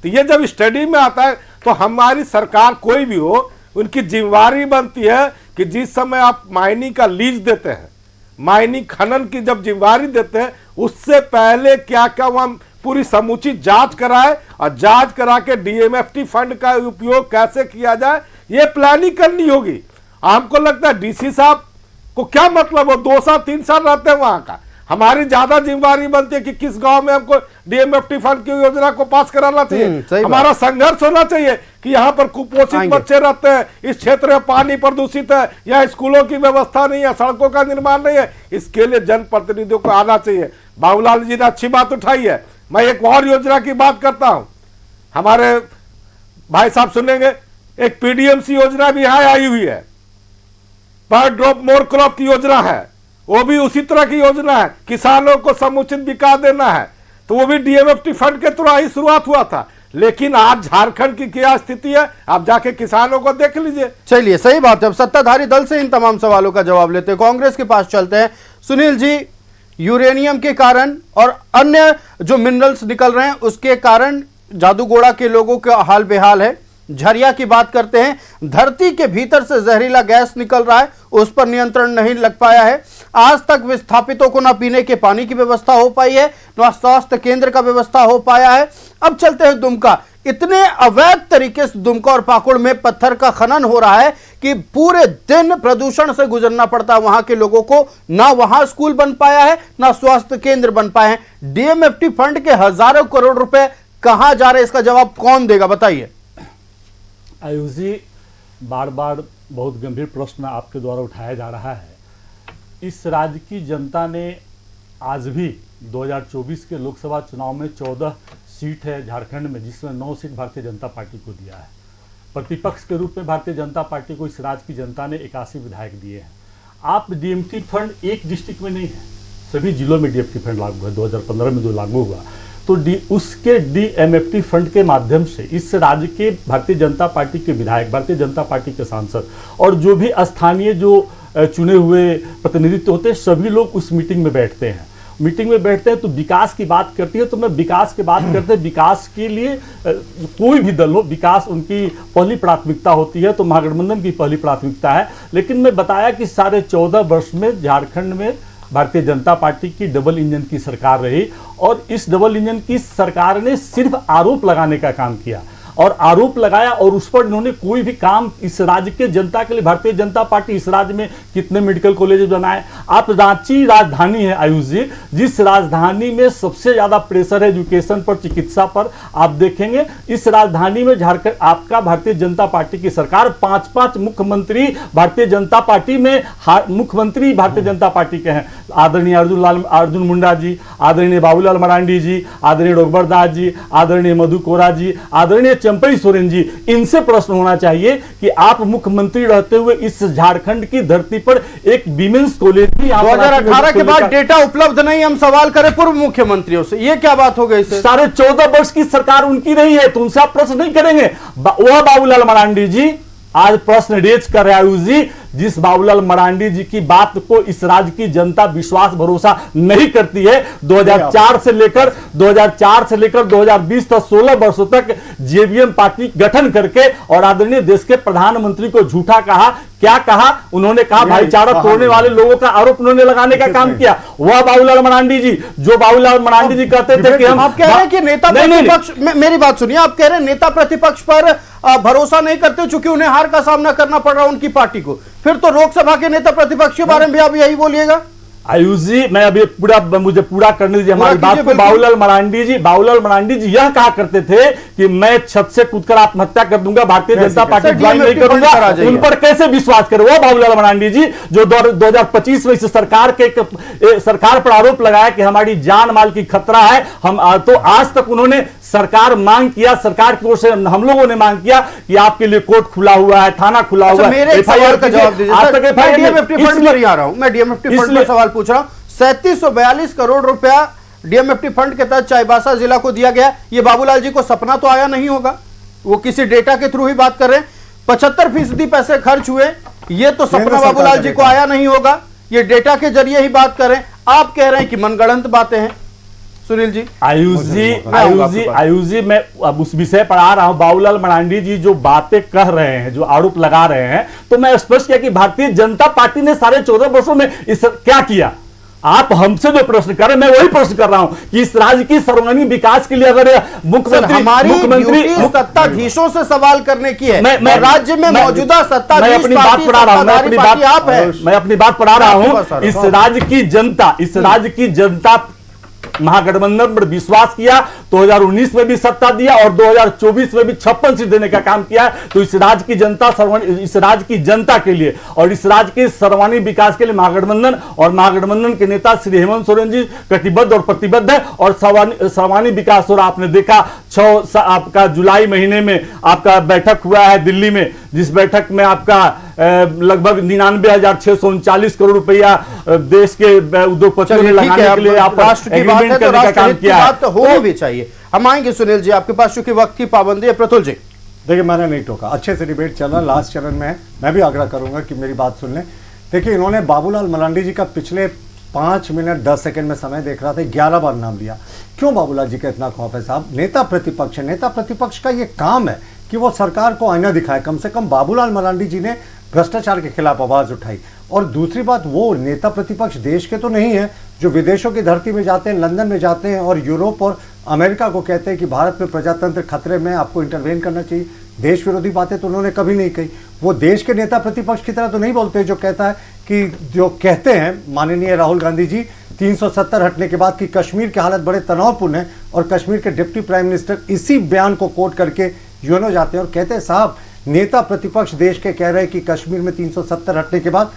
तो ये जब स्टडी में आता है तो हमारी सरकार कोई भी हो, उनकी जिम्मेवारी बनती है कि जिस समय आप माइनिंग का लीज देते हैं, माइनिंग खनन की जब जिम्मेवारी देते हैं, उससे पहले क्या क्या वहां पूरी समुचित जांच कराए और जांच करा के डीएमएफटी फंड का उपयोग कैसे किया जाए ये प्लानिंग करनी होगी। हमको लगता है डीसी साहब को क्या मतलब, वो 2 साल 3 साल रहते हैं वहां का, हमारी ज्यादा जिम्मेदारी बनती है कि किस गांव में हमको डीएमएफटी फंड की योजना को पास कराना चाहिए। हमारा संघर्ष होना चाहिए कि यहाँ पर कुपोषित बच्चे रहते हैं, इस क्षेत्र में पानी प्रदूषित है, यहाँ स्कूलों की व्यवस्था नहीं है, सड़कों का निर्माण नहीं है, इसके लिए जनप्रतिनिधियों को आना चाहिए। बाबूलाल जी ने अच्छी बात उठाई है। मैं एक और योजना की बात करता हूं, हमारे भाई साहब सुनेंगे, एक पीडीएमसी योजना भी यहाँ आई हुई है, पर ड्रॉप मोर क्रॉप की योजना है, वो भी उसी तरह की योजना है, किसानों को समुचित विकास देना है, तो वो भी डीएमएफटी फंड के थ्रू ही शुरुआत हुआ था। लेकिन आज झारखंड की क्या स्थिति है, आप जाके किसानों को देख लीजिए। चलिए, सही बात है। अब सत्ताधारी दल से इन तमाम सवालों का जवाब लेते हैं, कांग्रेस के पास चलते हैं। सुनील जी, यूरेनियम के कारण और अन्य जो मिनरल्स निकल रहे हैं उसके कारण जादूगोड़ा के लोगों का हाल बेहाल है। झरिया की बात करते हैं, धरती के भीतर से जहरीला गैस निकल रहा है, उस पर नियंत्रण नहीं लग पाया है। आज तक विस्थापितों को ना पीने के पानी की व्यवस्था हो पाई है, ना स्वास्थ्य केंद्र का व्यवस्था हो पाया है। अब चलते हैं दुमका। इतने अवैध तरीके से दुमका और पाकुड़ में पत्थर का खनन हो रहा है कि पूरे दिन प्रदूषण से गुजरना पड़ता है वहां के लोगों को। ना वहां स्कूल बन पाया है, ना स्वास्थ्य केंद्र बन पाए हैं। डीएमएफटी फंड के हजारों करोड़ रुपए कहां जा रहे हैं, इसका जवाब कौन देगा, बताइए। आयुष जी, बार बार बहुत गंभीर प्रश्न आपके द्वारा उठाया जा रहा है। इस राज्य की जनता ने आज भी 2024 के लोकसभा चुनाव में 14 सीट है झारखंड में, जिसमें 9 सीट भारतीय जनता पार्टी को दिया है। प्रतिपक्ष के रूप में भारतीय जनता पार्टी को इस राज्य की जनता ने 81 विधायक दिए हैं। आप डीएमटी फंड एक डिस्ट्रिक्ट में नहीं है, सभी जिलों में डीएमटी फंड लागू है। 2015 में जो लागू हुआ तो उसके डीएमएफटी फंड के माध्यम से इस राज्य के भारतीय जनता पार्टी के विधायक, भारतीय जनता पार्टी के सांसद और जो भी स्थानीय जो चुने हुए प्रतिनिधित्व होते हैं, सभी लोग उस मीटिंग में बैठते हैं। मीटिंग में बैठते हैं तो विकास की बात करती है, तो मैं विकास की बात करते हैं। विकास के लिए कोई भी दल हो, विकास उनकी पहली प्राथमिकता होती है, तो महागठबंधन की पहली प्राथमिकता है। लेकिन मैं बताया कि साढ़े 14 वर्ष में झारखंड में भारतीय जनता पार्टी की डबल इंजन की सरकार रही और इस डबल इंजन की सरकार ने सिर्फ आरोप लगाने का काम किया और आरोप लगाया और उस पर इन्होंने कोई भी काम इस राज्य के जनता के लिए। भारतीय जनता पार्टी इस राज्य में कितने मेडिकल कॉलेज बनाए। आप रांची राजधानी है आयुष जी, जिस राजधानी में सबसे ज्यादा प्रेशर है एजुकेशन पर, चिकित्सा पर, आप देखेंगे इस राजधानी में झारखंड आपका भारतीय जनता पार्टी की सरकार 5-5 मुख्यमंत्री भारतीय जनता पार्टी में मुख्यमंत्री भारतीय जनता पार्टी के हैं। आदरणीय अर्जुन मुंडा जी, आदरणीय बाबूलाल मरांडी जी, आदरणीय रघुबर दास जी, आदरणीय मधु कोरा जी, आदरणीय चंपई सोरेन जी, इनसे प्रश्न होना चाहिए कि आप मुख्यमंत्री रहते हुए इस झारखंड की धरती पर एक विमेंस कॉलेज भी 2018 के बाद डेटा उपलब्ध नहीं, हम सवाल करें पूर्व मुख्यमंत्रियों से, ये क्या बात हो गई? साढ़े 14 वर्ष की सरकार उनकी रही है तो उनसे आप प्रश्न नहीं करेंगे। वह बाबूलाल मरांडी जी आज प्रश्न रेज कर रहे हैं आयुष जी, जिस बाबूलाल मरांडी जी की बात को इस राज्य की जनता विश्वास भरोसा नहीं करती है। 2004 से लेकर 2020 तक 16 वर्षों तक जेवीएम पार्टी गठन करके और आदरणीय देश के प्रधानमंत्री को झूठा कहा। क्या कहा उन्होंने? कहा भाईचारा तोड़ने वाले लोगों का आरोप उन्होंने लगाने का काम किया। वह बाबूलाल मरांडी जी, जो बाबूलाल मरांडी जी कहते थे कि हम, आप कह रहे हैं कि नेता प्रतिपक्ष, मेरी बात सुनिए, आप कह रहे हैं नेता प्रतिपक्ष पर भरोसा नहीं करते चूंकि उन्हें हार का सामना करना पड़ रहा है उनकी पार्टी को, फिर तो लोकसभा के नेता प्रतिपक्ष के बारे में भी आप यही बोलिएगा? आयुष जी, मैं अभी मुझे पूरा करने दीजिए हमारी बात को। बाबूलाल मरांडी जी यह कहा करते थे कि मैं छत से कूदकर आत्महत्या कर दूंगा, भारतीय जनता पार्टी ज्वाइन नहीं करूंगा। उन पर कैसे विश्वास करें? वो बाबूलाल मरांडी जी जो 2025 में इस सरकार पर आरोप लगाया कि हमारी जान माल की खतरा है, हम तो आज तक उन्होंने सरकार मांग किया, सरकार की ओर से हम लोगों ने मांग किया कि आपके लिए कोर्ट खुला हुआ है, थाना खुला हुआ है। मेरे सवाल का जवाब दीजिए। आज तक डीएमएफटी फंड पर ही आ रहा हूं, मैं डीएमएफटी फंड पर सवाल पूछ रहा हूं। 3742 करोड़ रुपया डीएमएफटी फंड के तहत चाईबासा जिला को दिया गया। ये बाबूलाल जी को सपना तो आया नहीं होगा, वो किसी डेटा के थ्रू ही बात कर रहे हैं। 75% पैसे खर्च हुए, ये तो सपना बाबूलाल जी को आया नहीं होगा, ये डेटा के जरिए ही बात कर रहे हैं। आप कह रहे हैं कि मनगढ़ंत बातें हैं। सुनील जी, आयुष जी, मैं अब उस विषय पर आ रहा हूं। बाबूलाल मरांडी जी जो बातें कह रहे हैं, जो आरोप लगा रहे हैं, तो मैं स्पष्ट किया कि भारतीय जनता पार्टी ने साढ़े 14 वर्षों में इस क्या किया। आप हमसे जो प्रश्न कर रहे हैं, मैं वही प्रश्न कर रहा हूं कि इस राज्य की सर्वांगीण विकास के लिए अगर मुख्यमंत्री सत्ताधीशों से सवाल करने की है, मैं राज्य में मौजूदा सत्ताधीश मैं अपनी बात पढ़ा रहा हूं, मैं अपनी बात पढ़ा रहा हूं। इस राज्य की जनता महागठबंधन पर विश्वास किया, 2019 में भी सत्ता दिया और 2024 में भी 56 सीट देने का काम किया। तो इस राज्य की जनता के लिए और इस राज्य के सर्वांगीण विकास के लिए महागठबंधन के नेता श्री हेमंत सोरेन जी कटिबद्ध और प्रतिबद्ध है। और सर्वांगीण विकास, और आपने देखा आपका जुलाई महीने में आपका बैठक हुआ है दिल्ली में, जिस बैठक में आपका लगभग 99,639 करोड़ रुपया देश के उद्योगपतियों ने लगाने के लिए आप एग्रीमेंट करने का काम किया है। तो होनी भी चाहिए। हम आएंगे सुनील जी आपके पास, क्योंकि वक्त की पाबंदी है। प्रतुल जी, देखिए मैंने नहीं टोका, अच्छे से डिबेट चल रहा, लास्ट चरण में मैं भी आग्रह करूंगा कि मेरी बात सुन लें। देखिए इन्होंने बाबूलाल मरांडी जी का पिछले 5 मिनट 10 सेकंड में समय देख रहा था, 11 बार नाम लिया। क्यों बाबूलाल जी का इतना खौफ है साहब? नेता प्रतिपक्ष है, नेता प्रतिपक्ष का ये काम है कि वो सरकार को आईना दिखाए। कम से कम बाबूलाल मरांडी जी ने भ्रष्टाचार के खिलाफ आवाज उठाई। और दूसरी बात, वो नेता प्रतिपक्ष देश के तो नहीं है जो विदेशों की धरती में जाते हैं, लंदन में जाते हैं और यूरोप और अमेरिका को कहते हैं कि भारत में प्रजातंत्र खतरे में, आपको इंटरवेन करना चाहिए। देश विरोधी बातें तो उन्होंने कभी नहीं कही। वो देश के नेता प्रतिपक्ष की तरह तो नहीं बोलते जो कहते हैं माननीय राहुल गांधी जी 370 हटने के बाद कि कश्मीर की हालत बड़े तनावपूर्ण है, और कश्मीर के डिप्टी प्राइम मिनिस्टर इसी बयान को कोट करके यूएनओ जाते हैं और कहते हैं साहब नेता प्रतिपक्ष देश के कह रहे हैं कि कश्मीर में 370 हटने के बाद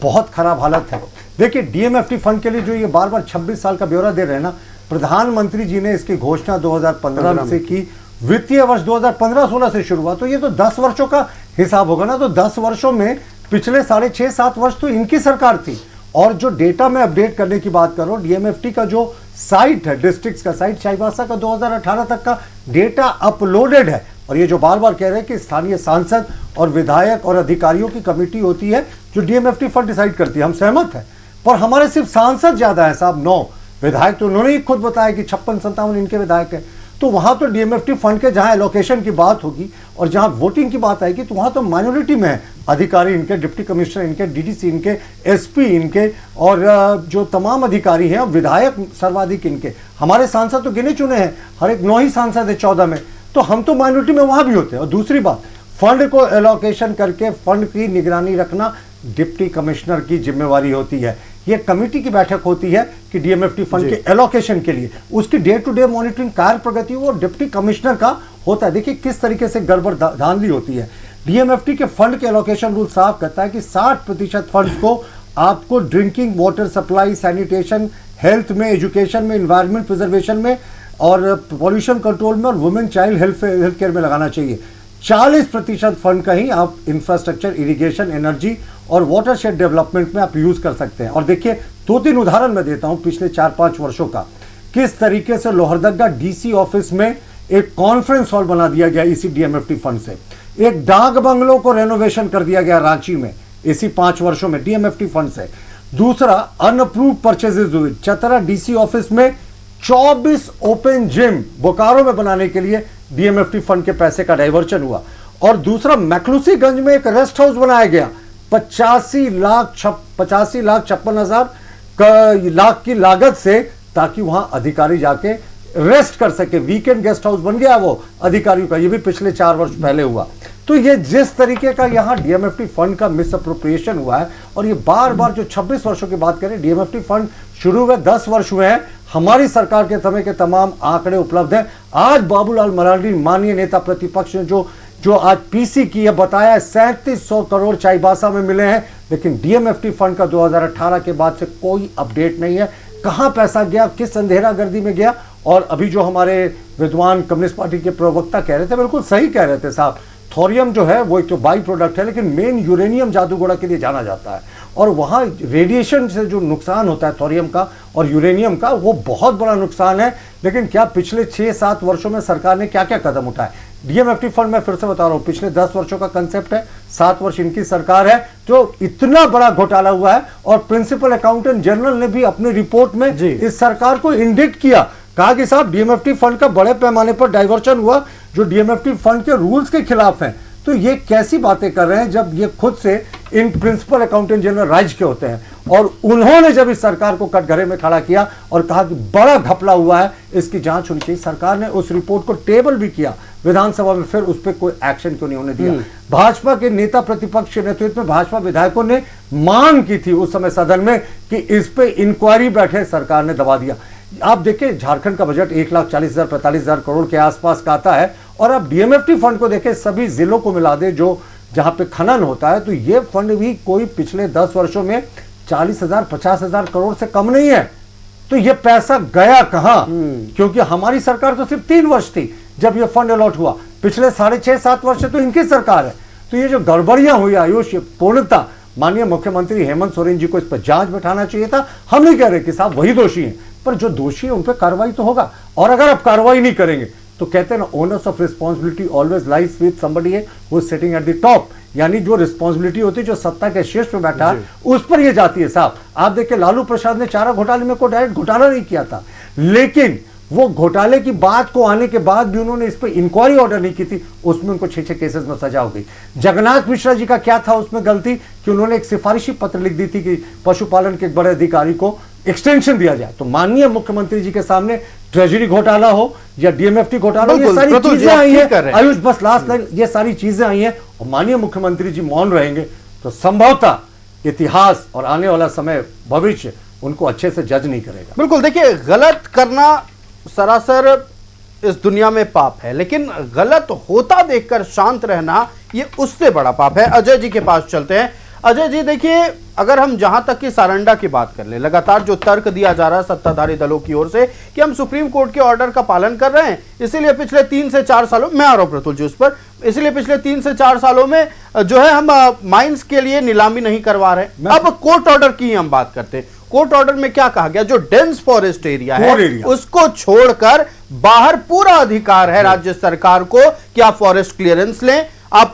बहुत खराब हालत है। देखिए डीएमएफटी फंड के लिए जो ये बार बार 26 साल का ब्यौरा दे रहे हैं ना, प्रधानमंत्री जी ने इसकी घोषणा 2015 से की, वित्तीय वर्ष 2015-16 से शुरू हुआ, तो ये तो 10 वर्षों का हिसाब होगा ना। तो 10 वर्षों में पिछले 6.5-7 वर्ष तो इनकी सरकार थी। और जो डेटा में अपडेट करने की बात करो, डीएमएफटी का जो साइट है, डिस्ट्रिक्ट का साइट चाईबासा का 2018 तक का डेटा अपलोडेड है। और ये जो बार बार कह रहे हैं कि स्थानीय सांसद और विधायक और अधिकारियों की कमेटी होती है जो डीएमएफटी फंड डिसाइड करती है, हम सहमत हैं। पर हमारे सिर्फ सांसद ज्यादा है साहब, 9 विधायक तो उन्होंने ही खुद बताया कि 56-57 इनके विधायक हैं। तो वहां तो डीएमएफटी फंड के जहां एलोकेशन की बात होगी और जहां वोटिंग की बात आएगी तो वहां तो माइनॉरिटी में है अधिकारी इनके, डिप्टी कमिश्नर इनके, डीडीसी इनके, एसपी इनके, और जो तमाम अधिकारी हैं, विधायक सर्वाधिक इनके। हमारे सांसद तो गिने चुने हैं, हर एक 9 ही सांसद है 14 में, तो हम तो माइनॉरिटी में वहां भी होते हैं। और दूसरी बात, फंड को एलोकेशन करके फंड की निगरानी रखना डिप्टी कमिश्नर की जिम्मेवारी होती है। ये कमेटी की बैठक होती है कि डीएमएफटी फंड के एलोकेशन के लिए उसकी डे टू डे मॉनिटरिंग कार्य प्रगति वो डिप्टी कमिश्नर का होता है। देखिए किस तरीके से गड़बड़ धांधली होती है। डीएमएफटी के फंड के एलोकेशन रूल साफ कहता है कि 60% फंड्स को आपको drinking water supply, sanitation, health में, एजुकेशन में, इन्वायरमेंट प्रिजर्वेशन में और पॉल्यूशन कंट्रोल में और वुमेन चाइल्ड हेल्थ केयर में लगाना चाहिए। 40% फंड का ही आप इंफ्रास्ट्रक्चर, इरिगेशन, एनर्जी और वाटरशेड डेवलपमेंट में आप यूज कर सकते हैं। और देखिए 2-3 उदाहरण मैं देता हूं पिछले 4-5 वर्षों का, किस तरीके से लोहरदगा डीसी ऑफिस में एक कॉन्फ्रेंस हॉल बना दिया गया इसी डीएमएफटी फंड से। एक डाक बंगलों को रेनोवेशन कर दिया गया रांची में इसी 5 वर्षों में डीएमएफटी फंड से। दूसरा, अनअप्रूव परचेजेज हुए। चतरा डीसी ऑफिस में 24 ओपन जिम बोकारो में बनाने के लिए डीएमएफटी फंड के पैसे का डाइवर्जन हुआ। और दूसरा, मैक्लूसीगंज में एक रेस्ट हाउस बनाया गया 85,56,000 लाख की लागत से, ताकि वहां अधिकारी जाके रेस्ट कर सके। वीकेंड गेस्ट हाउस बन गया वो अधिकारियों का। ये भी पिछले 4 वर्ष पहले हुआ। तो ये जिस तरीके का यहाँ डीएमएफटी फंड का मिस अप्रोप्रिएशन हुआ है, और ये बार बार जो 26 वर्षों की बात करें, डीएमएफटी फंड शुरू हुए 10 वर्ष हुए हैं, हमारी सरकार के समय के तमाम आंकड़े उपलब्ध हैं। आज बाबूलाल मरांडी माननीय नेता प्रतिपक्ष ने जो आज पीसी की है बताया 3700 करोड़ चाईबासा में मिले हैं, लेकिन डीएमएफटी फंड का 2018 के बाद से कोई अपडेट नहीं है। कहां पैसा गया, किस अंधेरा गर्दी में गया। और अभी जो हमारे विद्वान कम्युनिस्ट पार्टी के प्रवक्ता कह रहे थे, बिल्कुल सही कह रहे थे साहब, थोरियम जो है वो एक तो बाई प्रोडक्ट है, लेकिन मेन यूरेनियम जादूगोड़ा के लिए जाना जाता है। और वहाँ रेडिएशन से जो नुकसान होता है थोरियम का और यूरेनियम का, वो बहुत बड़ा नुकसान है। लेकिन क्या पिछले 6-7 वर्षों में सरकार ने क्या क्या कदम उठाए? डीएमएफटी फंड में फिर से बता रहा हूँ, पिछले 10 वर्षों का कंसेप्ट है, 7 वर्ष इनकी सरकार है, जो इतना बड़ा घोटाला हुआ है। और प्रिंसिपल अकाउंटेंट जनरल ने भी अपनी रिपोर्ट में इस सरकार को इंडिक्ट किया, कहा कि साहब डीएमएफटी फंड का बड़े पैमाने पर डाइवर्जन हुआ जो डीएमएफटी फंड के रूल्स के खिलाफ है। तो ये कैसी बातें कर रहे हैं जब ये खुद से इन प्रिंसिपल अकाउंटेंट जनरल राज्य के होते हैं। और उन्होंने जब इस सरकार को कटघरे में खड़ा किया और कहा कि बड़ा घपला हुआ है, इसकी जांच होनी चाहिए, सरकार ने उस रिपोर्ट को टेबल भी किया विधानसभा में, फिर उस पर कोई एक्शन क्यों नहीं होने दिया? भाजपा के नेता प्रतिपक्ष के नेतृत्व में भाजपा विधायकों ने मांग की थी उस समय सदन में कि इस पे इंक्वायरी बैठे, सरकार ने दबा दिया। आप देखिए झारखंड का बजट 1,40,000 45,000 करोड़ के आसपास का आता है, और आप डीएमएफटी फंड को देखें, सभी जिलों को मिला दे जो जहां पे खनन होता है, तो ये फंड भी कोई पिछले 10 वर्षों में 40,000 50,000 करोड़ से कम नहीं है। तो ये पैसा गया कहां? क्योंकि हमारी सरकार तो सिर्फ 3 वर्ष थी जब ये फंड अलॉट हुआ, पिछले 6.5-7 वर्ष से तो इनकी सरकार है। तो ये जो गड़बड़ियां हुई आयुष, पूर्णतः माननीय मुख्यमंत्री हेमंत सोरेन जी को इस पर जांच बैठाना चाहिए था। हम नहीं कह रहे कि साहब वही दोषी हैं, पर जो दोषी है उन पर कार्रवाई तो होगा। और अगर आप कार्रवाई नहीं करेंगे तो कहते हैं ना, owners of responsibility always lies with somebody who is sitting at the top, यानी जो रिस्पॉन्सिबिलिटी होती है, जो सत्ता के शीर्ष में बैठा है, उस पर ये जाती है साहब। आप देखिए लालू प्रसाद ने चारा घोटाले में कोई डायरेक्ट घोटाला नहीं किया था, लेकिन वो घोटाले की बात को आने के बाद भी उन्होंने इस पर इंक्वायरी ऑर्डर नहीं की थी, उसमें उनको 6 केसेस में सजा हो गई। जगन्नाथ मिश्रा जी का क्या था उसमें गलती कि उन्होंने एक सिफारिशी पत्र लिख दी थी कि पशुपालन के एक बड़े अधिकारी को एक्सटेंशन दिया जाए। तो माननीय मुख्यमंत्री जी के सामने ट्रेजरी घोटाला हो या डीएमएफटी घोटाला, ये सारी चीजें आई हैं आयुष, बस लास्ट लाइन, ये सारी चीजें आई हैं और माननीय मुख्यमंत्री जी मौन रहेंगे तो संभवतः इतिहास और आने वाला समय भविष्य उनको अच्छे से जज नहीं करेगा। बिल्कुल, देखिए गलत करना सरासर इस दुनिया में पाप है, लेकिन गलत होता देखकर शांत रहना ये उससे बड़ा पाप है। अजय जी के पास चलते हैं। अजय जी देखिए, अगर हम जहां तक की सारंडा की बात कर ले, लगातार जो तर्क दिया जा रहा है सत्ताधारी दलों की ओर से कि हम सुप्रीम कोर्ट के ऑर्डर का पालन कर रहे हैं, इसीलिए पिछले 3 से 4 सालों में, मैं आ रहा हूं प्रतुल जी उस पर, इसलिए पिछले 3 से 4 सालों में जो है हम माइंस के लिए नीलामी नहीं करवा रहे। अब कोर्ट ऑर्डर की हम बात करते हैं, कोर्ट ऑर्डर में क्या कहा गया, जो डेंस फॉरेस्ट एरिया है उसको छोड़कर बाहर पूरा अधिकार है राज्य सरकार को कि आप फॉरेस्ट क्लियरेंस लें, आप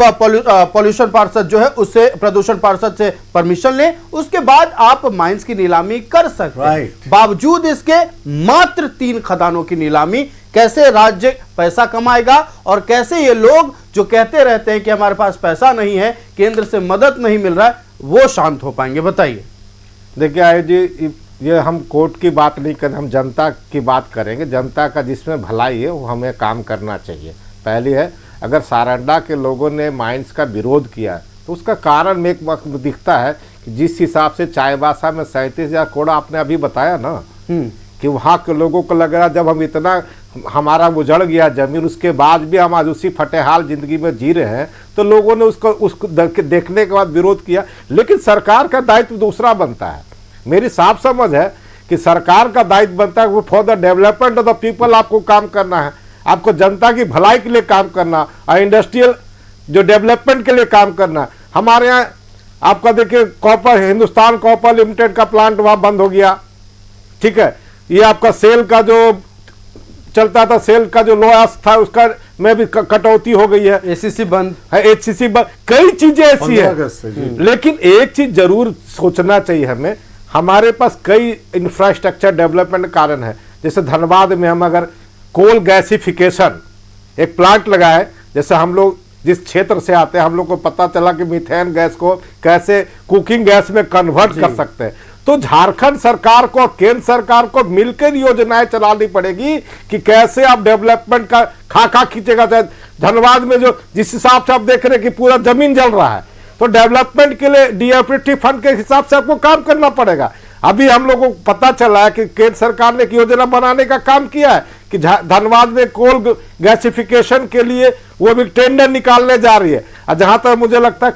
पॉल्यूशन पार्षद जो है उससे, प्रदूषण पार्षद से परमिशन लें, उसके बाद आप माइंस की नीलामी कर सकते हैं। बावजूद इसके मात्र 3 खदानों की नीलामी, कैसे राज्य पैसा कमाएगा और कैसे ये लोग जो कहते रहते हैं कि हमारे पास पैसा नहीं है, केंद्र से मदद नहीं मिल रहा है, वो शांत हो पाएंगे? बताइए। देखिए आयुष जी, ये हम कोर्ट की बात नहीं करें, हम जनता की बात करेंगे। जनता का जिसमें भलाई है वो हमें काम करना चाहिए। पहली है, अगर सारंडा के लोगों ने माइंस का विरोध किया तो उसका कारण में एक वक्त दिखता है कि जिस हिसाब से चाईबासा में 37,000 करोड़ आपने अभी बताया ना, कि वहाँ के लोगों को लग रहा जब हम इतना हमारा उजड़ गया जमीन, उसके बाद भी हम आज उसी फटेहाल जिंदगी में जी रहे हैं, तो लोगों ने उसको देखने के बाद विरोध किया। लेकिन सरकार का दायित्व दूसरा बनता है। मेरी साफ समझ है कि सरकार का दायित्व बनता है for the development of the people, आपको काम करना है, आपको जनता की भलाई के लिए काम करना और इंडस्ट्रियल जो डेवलपमेंट के लिए काम करना। हमारे यहाँ आपका देखिए कॉपर, हिंदुस्तान कॉपर लिमिटेड का प्लांट वहाँ बंद हो गया, ठीक है। ये आपका सेल का जो चलता था, सेल का जो लॉस था उसका में भी कटौती हो गई है, एचसीसी बंद है, एचसीसी बंद, कई चीजें ऐसी है। लेकिन एक चीज जरूर सोचना चाहिए हमें, हमारे पास कई इंफ्रास्ट्रक्चर डेवलपमेंट कारण है। जैसे धनबाद में हम अगर कोल गैसिफिकेशन एक प्लांट लगाए, जैसे हम लोग जिस क्षेत्र से आते हैं हम लोग को पता चला कि मीथेन गैस को कैसे कुकिंग गैस में कन्वर्ट कर सकते हैं, तो झारखंड सरकार को केंद्र सरकार को मिलकर योजनाएं चलानी पड़ेगी कि कैसे आप डेवलपमेंट का खाका खींचेगा। धनबाद में जो जिस हिसाब से आप देख रहे हैं कि पूरा जमीन जल रहा है, तो डेवलपमेंट के लिए डीएफटी फंड के हिसाब से आपको काम करना पड़ेगा। अभी हम लोगों को पता चला है कि केंद्र सरकार ने एक योजना बनाने का काम किया है कि धनबाद में कोल गैसिफिकेशन के लिए वो भी टेंडर निकालने जा रही है। और जहां तक मुझे लगता है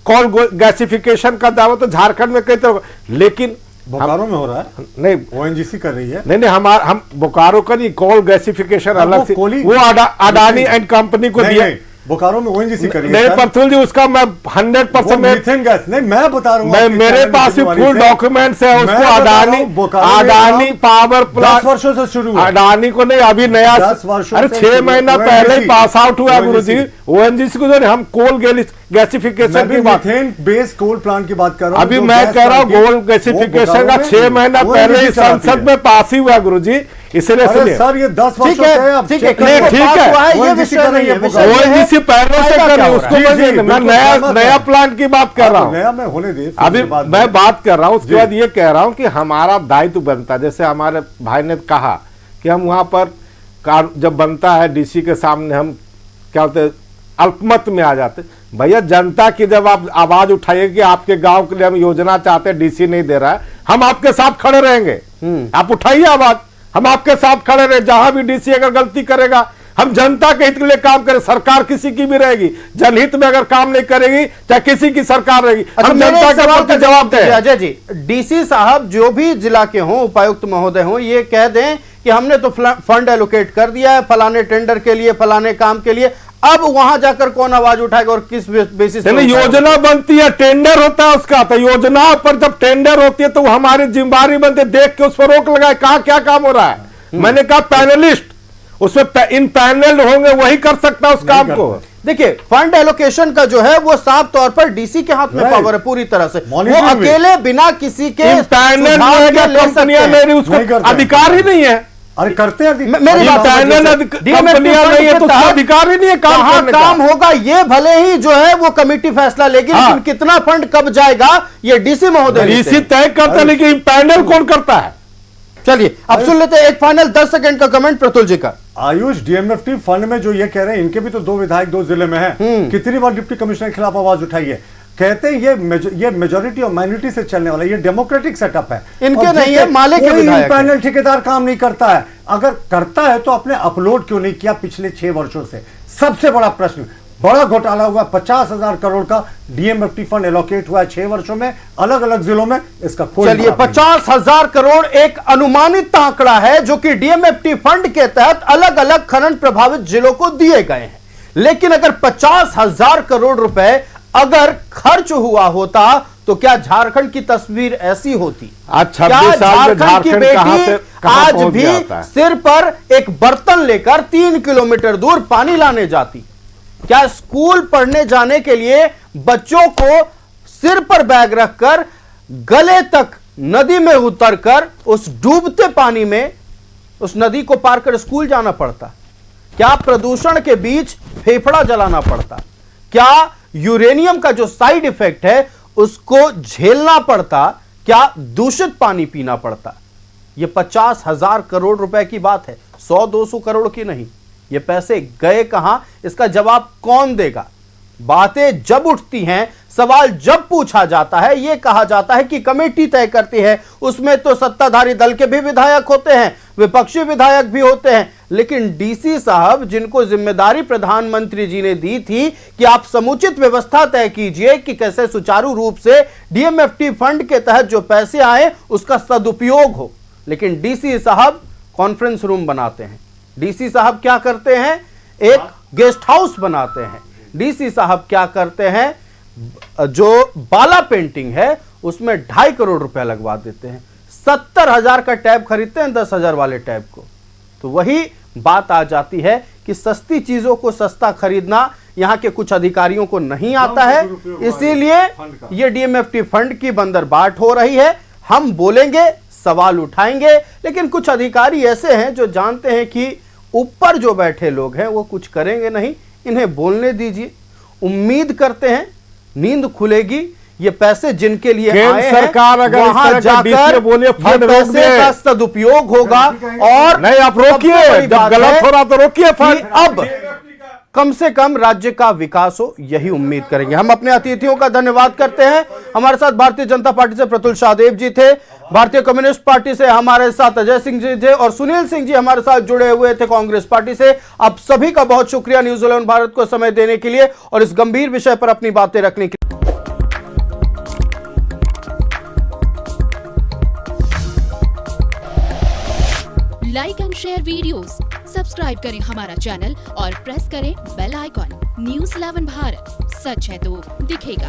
कोल गैसिफिकेशन का दावा तो झारखंड में कई तरह, लेकिन बोकारो में हो रहा है, नहीं ओएनजीसी कर रही है। नहीं हम बोकारो का नहीं, कोल गैसिफिकेशन अलग से वो अडानी एंड कंपनी को दिया। बोकारो में ओएनजीसी कर रही है। नहीं प्रफुल्ल जी, उसका मैं 100% मीथेन गैस नहीं, मैं बता रहा हूं, मेरे पास भी फुल डॉक्यूमेंट्स है। उसको अडानी पावर प्लांट 10 वर्षों से शुरू है। अडानी को नहीं, अभी नया 10 वर्षों, अरे 6 महीना पहले ही पास आउट हुआ गुरुजी। ओएनजीसी को जो हम कोल गैसिफिकेशन की बात, मीथेन बेस्ड कोल प्लांट की बात कर रहा हूं। अभी मैं कह रहा हूँ कोल गैसिफिकेशन का 6 महीना पहले ही संसद में पास ही हुआ गुरुजी। इसलिए अरे सुनिए सर, ये 10 वर्षों ठीक है, से अब ठीक है, चेक करिए। ठीक है, ये ONGC विषय का नहीं है, ये विषय ये है, ONGC पहले से फायदा कर क्या रही है, हो रहा उसको है? जी, मैं बिल्कुल नया सहमत नया है। प्लान की बात कर रहा हूँ। नया मैं होने दे अभी मैं बात कर रहा हूँ, उसके बाद ये कह रहा हूँ कि हमारा दायित्व बनता है, जैसे हमारे भाई ने कहा कि हम वहां पर जब बनता है डीसी के सामने हम क्या होते हैं, अल्पमत में आ जाते। भैया जनता की जब आप आवाज उठाइए कि आपके गांव के लिए हम योजना चाहते हैं, डीसी नहीं दे रहा है, हम आपके साथ खड़े रहेंगे। आप उठाइए आवाज, हम आपके साथ खड़े रहे। जहां भी डीसी अगर गलती करेगा, हम जनता के हित के लिए काम करें। सरकार किसी की भी रहेगी, जनहित में अगर काम नहीं करेगी, चाहे किसी की सरकार रहेगी, हम जनता के प्रति जवाब दें। अजय जी, डीसी साहब जो भी जिला के हों, उपायुक्त महोदय हों, ये कह दें कि हमने तो फंड एलोकेट कर दिया है फलाने टेंडर के लिए, फलाने काम के लिए, अब वहां जाकर कौन आवाज उठाएगा और किस बेसिस पर? योजना बनती है, टेंडर होता है उसका, तो योजना पर जब टेंडर होती है तो हमारी जिम्मेदारी बनती है देख के उस पर रोक लगाए, कहां क्या काम हो रहा है। मैंने कहा पैनलिस्ट, उसमें इन पैनल होंगे, वही कर सकता है उस काम को। देखिए, फंड एलोकेशन का जो है वो साफ तौर पर डीसी के हाथ में पावर है पूरी तरह से। वो अकेले बिना किसी के पैनल कंपनियां मेरी उसको अधिकार ही नहीं है। अरे करते हैं, मेरी बात कंपनियां नहीं है तो उसका अधिकार ही नहीं है काम करने का। काम होगा ये भले ही जो है वो कमेटी फैसला लेगी, लेकिन कितना फंड कब जाएगा ये डीसी महोदय डीसी तय करता है, लेकिन पैनल कौन करता है? चलिए अब सुन लेते हैं एक फाइनल 10 सेकंड का कमेंट प्रतुल जी का। आयुष डीएमएफटी फंड में जो ये कह रहे हैं, इनके भी तो 2 विधायक 2 जिले में हैं। कितनी बार डिप्टी कमिश्नर के खिलाफ आवाज उठाई है। कहते हैं ये मेजोरिटी और माइनॉरिटी से चलने वाला, ये डेमोक्रेटिक सेटअप है। इनके नहीं है, मालिक के विधायक है। पैनल ठेकेदार काम नहीं करता है। अगर करता है तो आपने अपलोड क्यों नहीं किया पिछले 6 वर्षों से? सबसे बड़ा प्रश्न, बड़ा घोटाला हुआ, 50,000 करोड़ का डीएमएफटी फंड एलोकेट हुआ है 6 वर्षों में अलग अलग जिलों में। इसका चलिए 50,000 करोड़ एक अनुमानित आंकड़ा है जो कि डीएमएफटी फंड के तहत अलग अलग खनन प्रभावित जिलों को दिए गए हैं। लेकिन अगर 50,000 करोड़ रुपए अगर खर्च हुआ होता तो क्या झारखंड की तस्वीर ऐसी होती? अच्छा, क्या झारखंड की बेटी आज भी सिर पर एक बर्तन लेकर 3 किलोमीटर दूर पानी लाने जाती? क्या स्कूल पढ़ने जाने के लिए बच्चों को सिर पर बैग रखकर गले तक नदी में उतरकर उस डूबते पानी में उस नदी को पार कर स्कूल जाना पड़ता? क्या प्रदूषण के बीच फेफड़ा जलाना पड़ता? क्या यूरेनियम का जो साइड इफेक्ट है उसको झेलना पड़ता? क्या दूषित पानी पीना पड़ता? यह 50,000 करोड़ रुपए की बात है, 100-200 करोड़ की नहीं। ये पैसे गए कहां, इसका जवाब कौन देगा? बातें जब उठती हैं, सवाल जब पूछा जाता है, यह कहा जाता है कि कमेटी तय करती है। उसमें तो सत्ताधारी दल के भी विधायक होते हैं, विपक्षी विधायक भी होते हैं। लेकिन डीसी साहब, जिनको जिम्मेदारी प्रधानमंत्री जी ने दी थी कि आप समुचित व्यवस्था तय कीजिए कि कैसे सुचारू रूप से डीएमएफटी फंड के तहत जो पैसे आए उसका सदुपयोग हो, लेकिन डीसी साहब कॉन्फ्रेंस रूम बनाते हैं। डीसी साहब क्या करते हैं? एक गेस्ट हाउस बनाते हैं। डीसी साहब क्या करते हैं? जो बाला पेंटिंग है उसमें 2.5 करोड़ रुपए लगवा देते हैं। 70,000 का टैब खरीदते हैं 10,000 वाले टैब को। तो वही बात आ जाती है कि सस्ती चीजों को सस्ता खरीदना यहां के कुछ अधिकारियों को नहीं आता है, इसीलिए यह डीएमएफटी फंड की बंदरबाट हो रही है। हम बोलेंगे, सवाल उठाएंगे, लेकिन कुछ अधिकारी ऐसे हैं जो जानते हैं कि ऊपर जो बैठे लोग हैं वो कुछ करेंगे नहीं, इन्हें बोलने दीजिए। उम्मीद करते हैं नींद खुलेगी, ये पैसे जिनके लिए आए हैं सरकार अगर वहां जाकर पैसे का सदुपयोग होगा। और नहीं, आप रोकिए, जब गलत हो रहा तो रोकिए फंड। अब कम से कम राज्य का विकास हो, यही उम्मीद करेंगे। हम अपने अतिथियों का धन्यवाद करते हैं। हमारे साथ भारतीय जनता पार्टी से प्रतुल शाहदेव जी थे, भारतीय कम्युनिस्ट पार्टी से हमारे साथ अजय सिंह जी थे और सुनील सिंह जी हमारे साथ जुड़े हुए थे कांग्रेस पार्टी से। आप सभी का बहुत शुक्रिया न्यूज़ 11 भारत को समय देने के लिए और इस गंभीर विषय पर अपनी बातें रखने के लिए। Like and share videos, subscribe करें हमारा चैनल और प्रेस करें बेल आइकॉन। न्यूज़ 11 भारत, सच है तो दिखेगा।